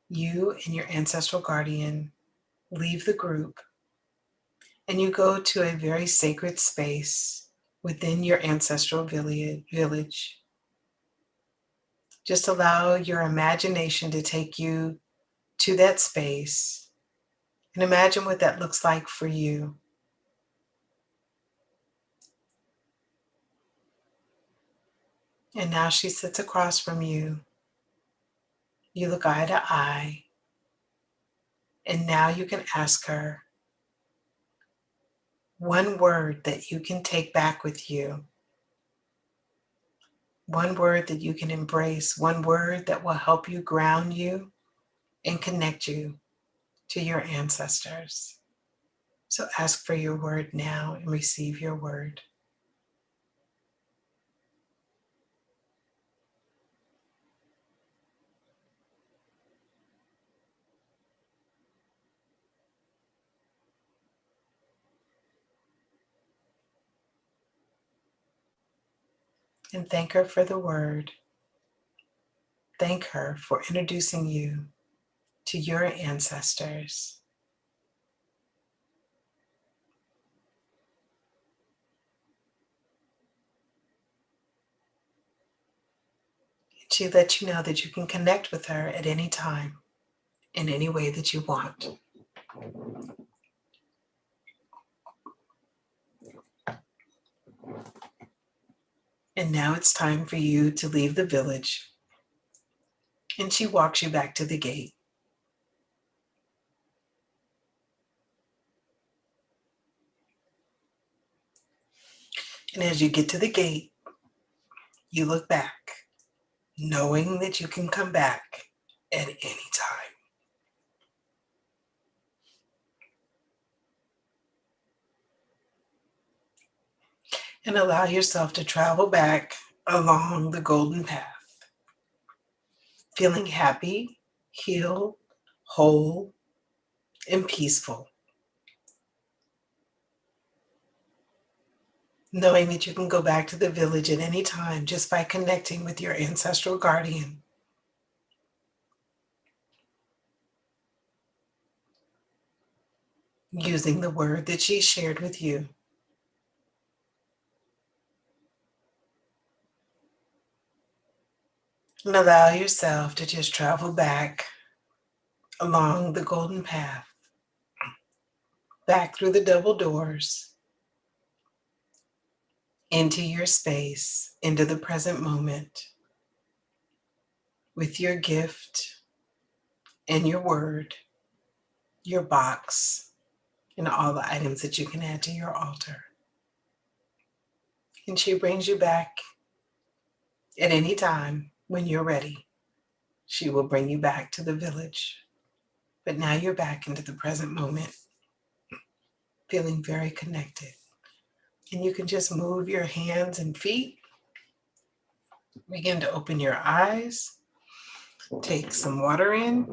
you and your ancestral guardian leave the group and you go to a very sacred space within your ancestral village. Just allow your imagination to take you to that space and imagine what that looks like for you. And now she sits across from you. You look eye to eye. And now you can ask her one word that you can take back with you. One word that you can embrace. One word that will help you ground you and connect you to your ancestors. So ask for your word now and receive your word. And thank her for the word. Thank her for introducing you to your ancestors. And she let you know that you can connect with her at any time, in any way that you want. And now it's time for you to leave the village. And she walks you back to the gate. And as you get to the gate, you look back, knowing that you can come back at any time. And allow yourself to travel back along the golden path, feeling happy, healed, whole, and peaceful. Knowing that you can go back to the village at any time just by connecting with your ancestral guardian. Using the word that she shared with you. And allow yourself to just travel back along the golden path, back through the double doors, into your space, into the present moment, with your gift, and your word, your box, and all the items that you can add to your altar. And she brings you back at any time when you're ready. She will bring you back to the village. But now you're back into the present moment, feeling very connected. And you can just move your hands and feet. Begin to open your eyes. Take some water in.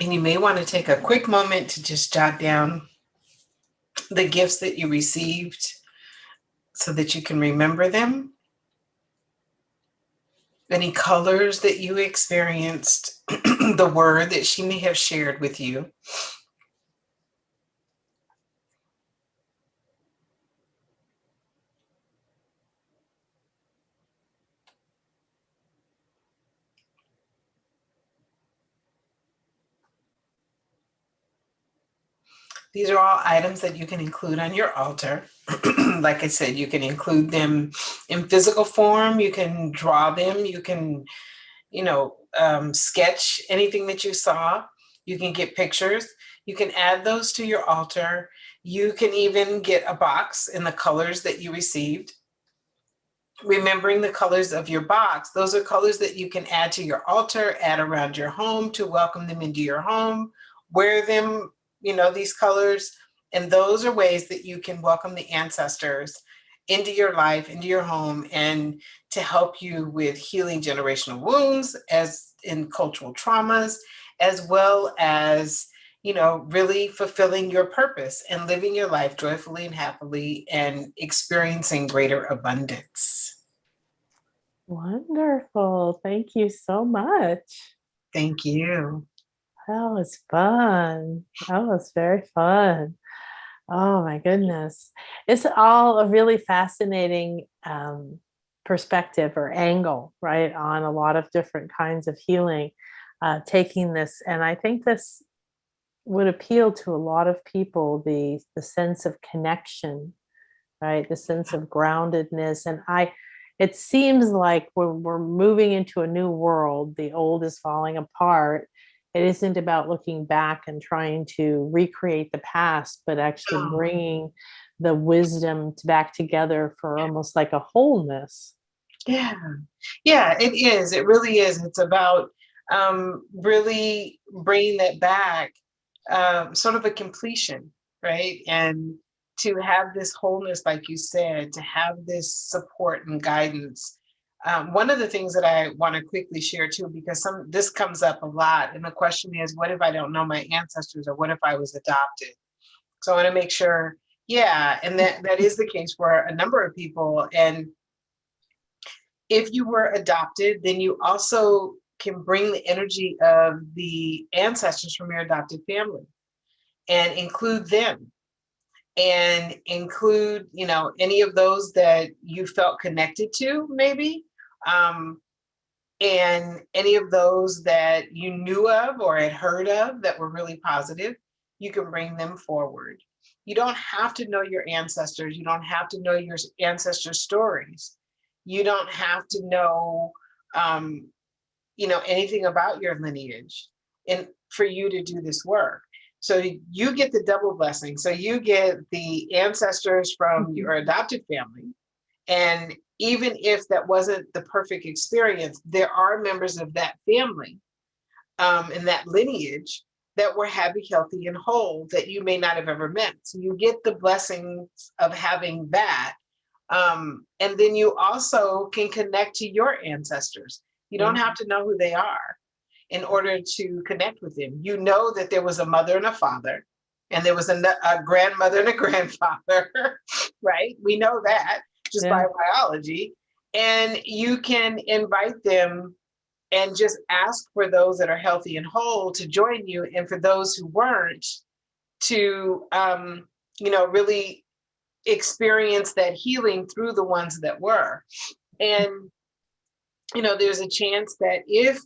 And you may want to take a quick moment to just jot down the gifts that you received so that you can remember them. Any colors that you experienced, the word that she may have shared with you. These are all items that you can include on your altar. Like I said, you can include them in physical form. You can draw them. You can, sketch anything that you saw. You can get pictures. You can add those to your altar. You can even get a box in the colors that you received. Remembering the colors of your box, those are colors that you can add to your altar, add around your home to welcome them into your home, wear them, these colors. And those are ways that you can welcome the ancestors into your life, into your home, and to help you with healing generational wounds, as in cultural traumas, as well as really fulfilling your purpose and living your life joyfully and happily and experiencing greater abundance. Wonderful. Thank you so much. Thank you. That was fun. That was very fun. Oh my goodness. It's all a really fascinating perspective or angle, right, on a lot of different kinds of healing, taking this. And I think this would appeal to a lot of people, the sense of connection, right? The sense of groundedness. And it seems like when we're moving into a new world, the old is falling apart. It isn't about looking back and trying to recreate the past, but actually bringing the wisdom back together for almost like a wholeness. Yeah. Yeah, it is. It really is. It's about really bringing that back, sort of a completion, right? And to have this wholeness, like you said, to have this support and guidance. One of the things that I want to quickly share too, because this comes up a lot, and the question is, what if I don't know my ancestors, or what if I was adopted? So I want to make sure, yeah, and that is the case for a number of people. And if you were adopted, then you also can bring the energy of the ancestors from your adopted family and include them, and include, any of those that you felt connected to, maybe, and any of those that you knew of or had heard of that were really positive. You can bring them forward. You don't have to know your ancestors. You don't have to know your ancestor stories. You don't have to know, anything about your lineage and for you to do this work. So you get the double blessing. So you get the ancestors from your adopted family. And even if that wasn't the perfect experience, there are members of that family, and that lineage, that were happy, healthy, and whole that you may not have ever met. So you get the blessings of having that. And then you also can connect to your ancestors. You don't have to know who they are in order to connect with them. You know that there was a mother and a father, and there was a grandmother and a grandfather, right? We know that just by biology. And you can invite them and just ask for those that are healthy and whole to join you, and for those who weren't, to really experience that healing through the ones that were. And there's a chance that if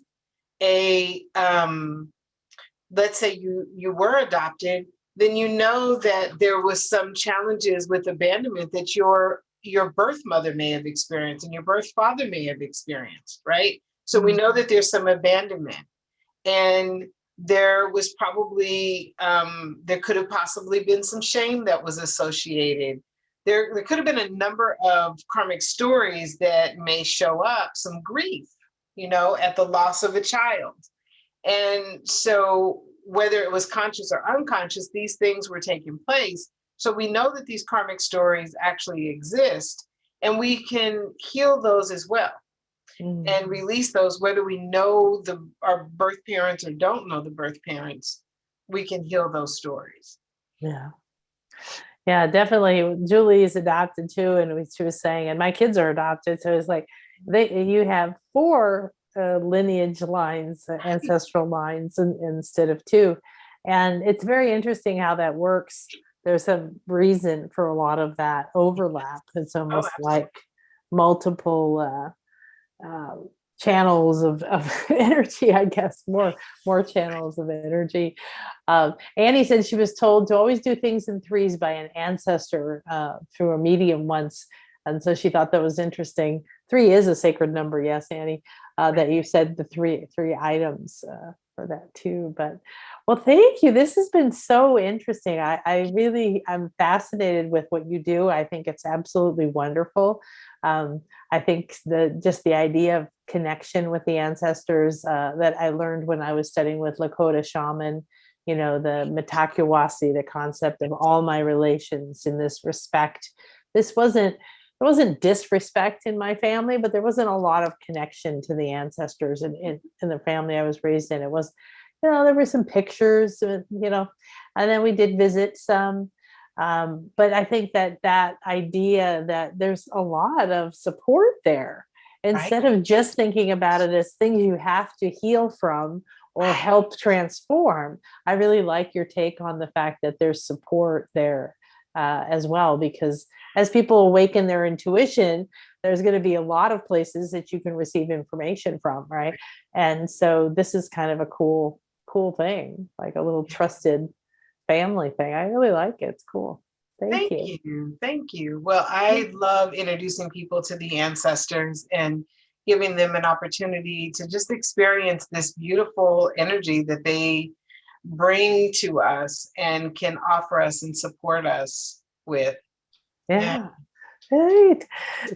let's say you were adopted, then that there was some challenges with abandonment that your your birth mother may have experienced and your birth father may have experienced, right? So we know that there's some abandonment, and there was probably, there could have possibly been some shame that was associated. There could have been a number of karmic stories that may show up, some grief, at the loss of a child. And so whether it was conscious or unconscious, these things were taking place. So we know that these karmic stories actually exist, and we can heal those as well and release those, whether we know our birth parents or don't know the birth parents. We can heal those stories. Yeah. Yeah, definitely. Julie is adopted too, and she was saying, and my kids are adopted, so it's like you have 4 lineage lines, ancestral lines, instead of 2, and it's very interesting how that works. There's a reason for a lot of that overlap. It's almost like multiple channels of energy, I guess, more channels of energy. Annie said she was told to always do things in 3s by an ancestor through a medium once. And so she thought that was interesting. 3 is a sacred number. Yes, Annie, that you said the three items for that too. But well, thank you. This has been so interesting. I'm fascinated with what you do. I think it's absolutely wonderful. I think just the idea of connection with the ancestors that I learned when I was studying with Lakota shaman, the mitakuwasi, the concept of all my relations in this respect. There wasn't disrespect in my family, but there wasn't a lot of connection to the ancestors in the family I was raised in. It was, there were some pictures, and then we did visit some. But I think that idea that there's a lot of support there, instead of just thinking about it as things you have to heal from or help transform. I really like your take on the fact that there's support there as well, because as people awaken their intuition, there's going to be a lot of places that you can receive information from, right? And so this is kind of a cool thing, like a little trusted family thing. I really like it. It's cool. Thank you. Thank you. Well, I love introducing people to the ancestors and giving them an opportunity to just experience this beautiful energy that they bring to us and can offer us and support us with. Yeah. Great.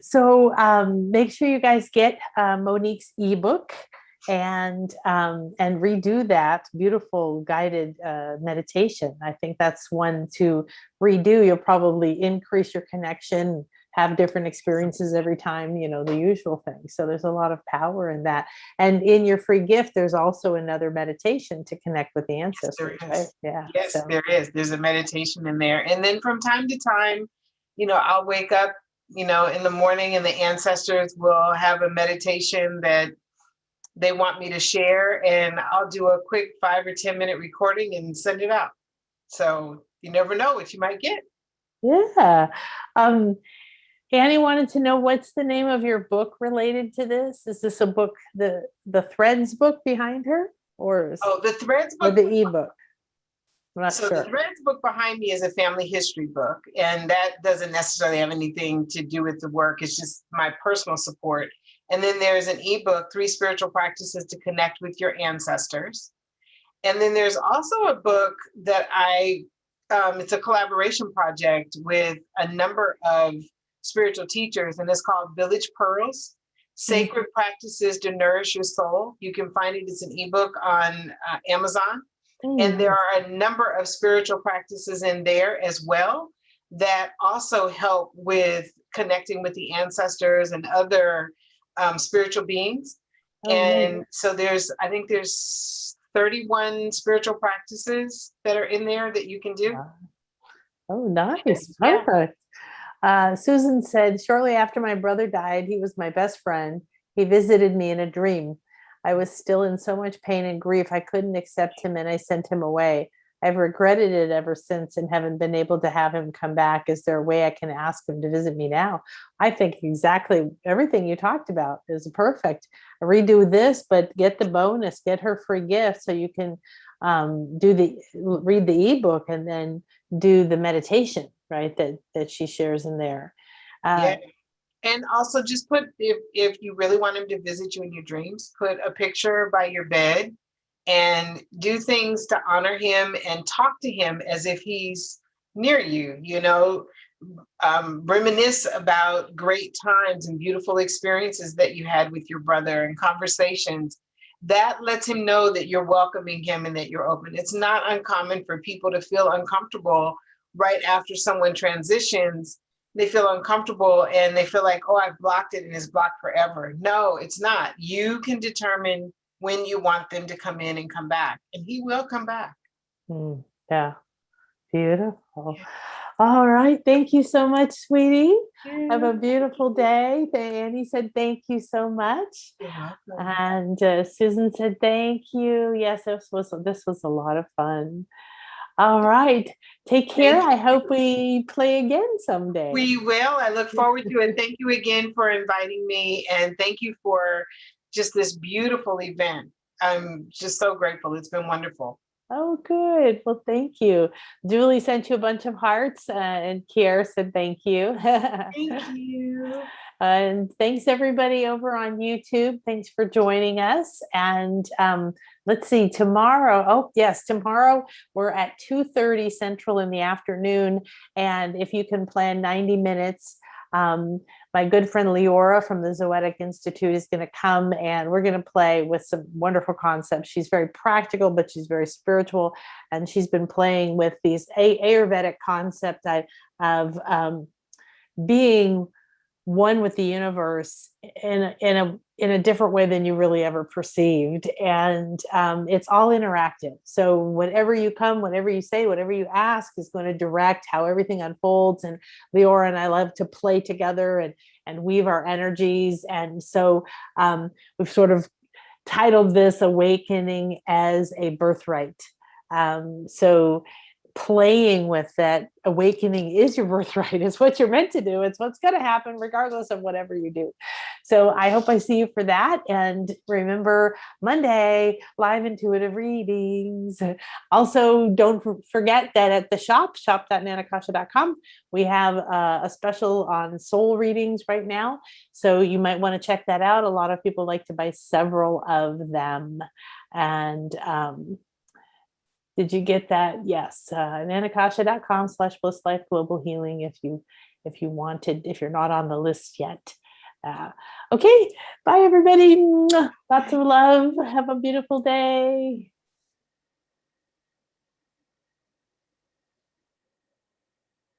So make sure you guys get Monique's ebook and redo that beautiful guided meditation. I think that's one to redo. You'll probably increase your connection, have different experiences every time, the usual thing. So there's a lot of power in that. And in your free gift, there's also another meditation to connect with the ancestors, right? Yeah. Yes, there is. There's a meditation in there. And then from time to time, I'll wake up, in the morning, and the ancestors will have a meditation that they want me to share, and I'll do a quick 5 or 10 minute recording and send it out. So you never know what you might get. Yeah. Annie wanted to know, what's the name of your book related to this? Is this a book, the Threads book behind her, or the Threads book, or the ebook? I'm not sure. The Threads book behind me is a family history book, and that doesn't necessarily have anything to do with the work. It's just my personal support. And then there's an ebook, 3 Spiritual Practices to Connect with Your Ancestors. And then there's also a book that it's a collaboration project with a number of spiritual teachers, and it's called Village Pearls, Sacred Practices to Nourish Your Soul. You can find it as an ebook on Amazon. And there are a number of spiritual practices in there as well that also help with connecting with the ancestors and other spiritual beings. So I think there's 31 spiritual practices that are in there that you can do. Oh, nice. Perfect. Susan said, shortly after my brother died, he was my best friend. He visited me in a dream. I was still in so much pain and grief. I couldn't accept him, and I sent him away. I've regretted it ever since and haven't been able to have him come back. Is there a way I can ask him to visit me now? I think exactly everything you talked about is perfect. Redo this, but get the bonus, get her free gift so you can read the ebook and then do the meditation, right? That she shares in there. Yeah. And also just put, if you really want him to visit you in your dreams, put a picture by your bed and do things to honor him and talk to him as if he's near you, reminisce about great times and beautiful experiences that you had with your brother and conversations. That lets him know that you're welcoming him and that you're open. It's not uncommon for people to feel uncomfortable right after someone transitions. They feel uncomfortable and they feel like, oh, I've blocked it and it's blocked forever. No, it's not. You can determine when you want them to come in and come back, and he will come back. Yeah. Beautiful. All right. Thank you so much, sweetie. Have a beautiful day. Annie said thank you so much. You're welcome. And Susan said thank you. Yes, this was a lot of fun. All right. Take care. I hope we play again someday. We will. I look forward to it. Thank you again for inviting me, and thank you for just this beautiful event. I'm just so grateful. It's been wonderful. Oh, good. Well, thank you. Julie sent you a bunch of hearts, and Kiara said thank you. Thank you. And thanks everybody over on YouTube. Thanks for joining us. And let's see, tomorrow. Oh, yes, tomorrow we're at 2:30 Central in the afternoon. And if you can plan 90 minutes, my good friend Leora from the Zoetic Institute is going to come and we're going to play with some wonderful concepts. She's very practical, but she's very spiritual. And she's been playing with these Ayurvedic concept of being one with the universe in a different way than you really ever perceived. And it's all interactive. So whatever you come, whatever you say, whatever you ask is going to direct how everything unfolds. And Leora and I love to play together and weave our energies. And so we've sort of titled this Awakening as a Birthright. So playing with that awakening is your birthright. It's what you're meant to do. It's what's going to happen regardless of whatever you do. So I hope I see you for that. And remember, Monday, live intuitive readings. Also, don't forget that at the shop.nanakasha.com, we have a special on soul readings right now. So you might want to check that out. A lot of people like to buy several of them. And did you get that? Yes. nanakasha.com/bliss life global healing if you wanted, if you're not on the list yet. Okay. Bye, everybody. Lots of love. Have a beautiful day.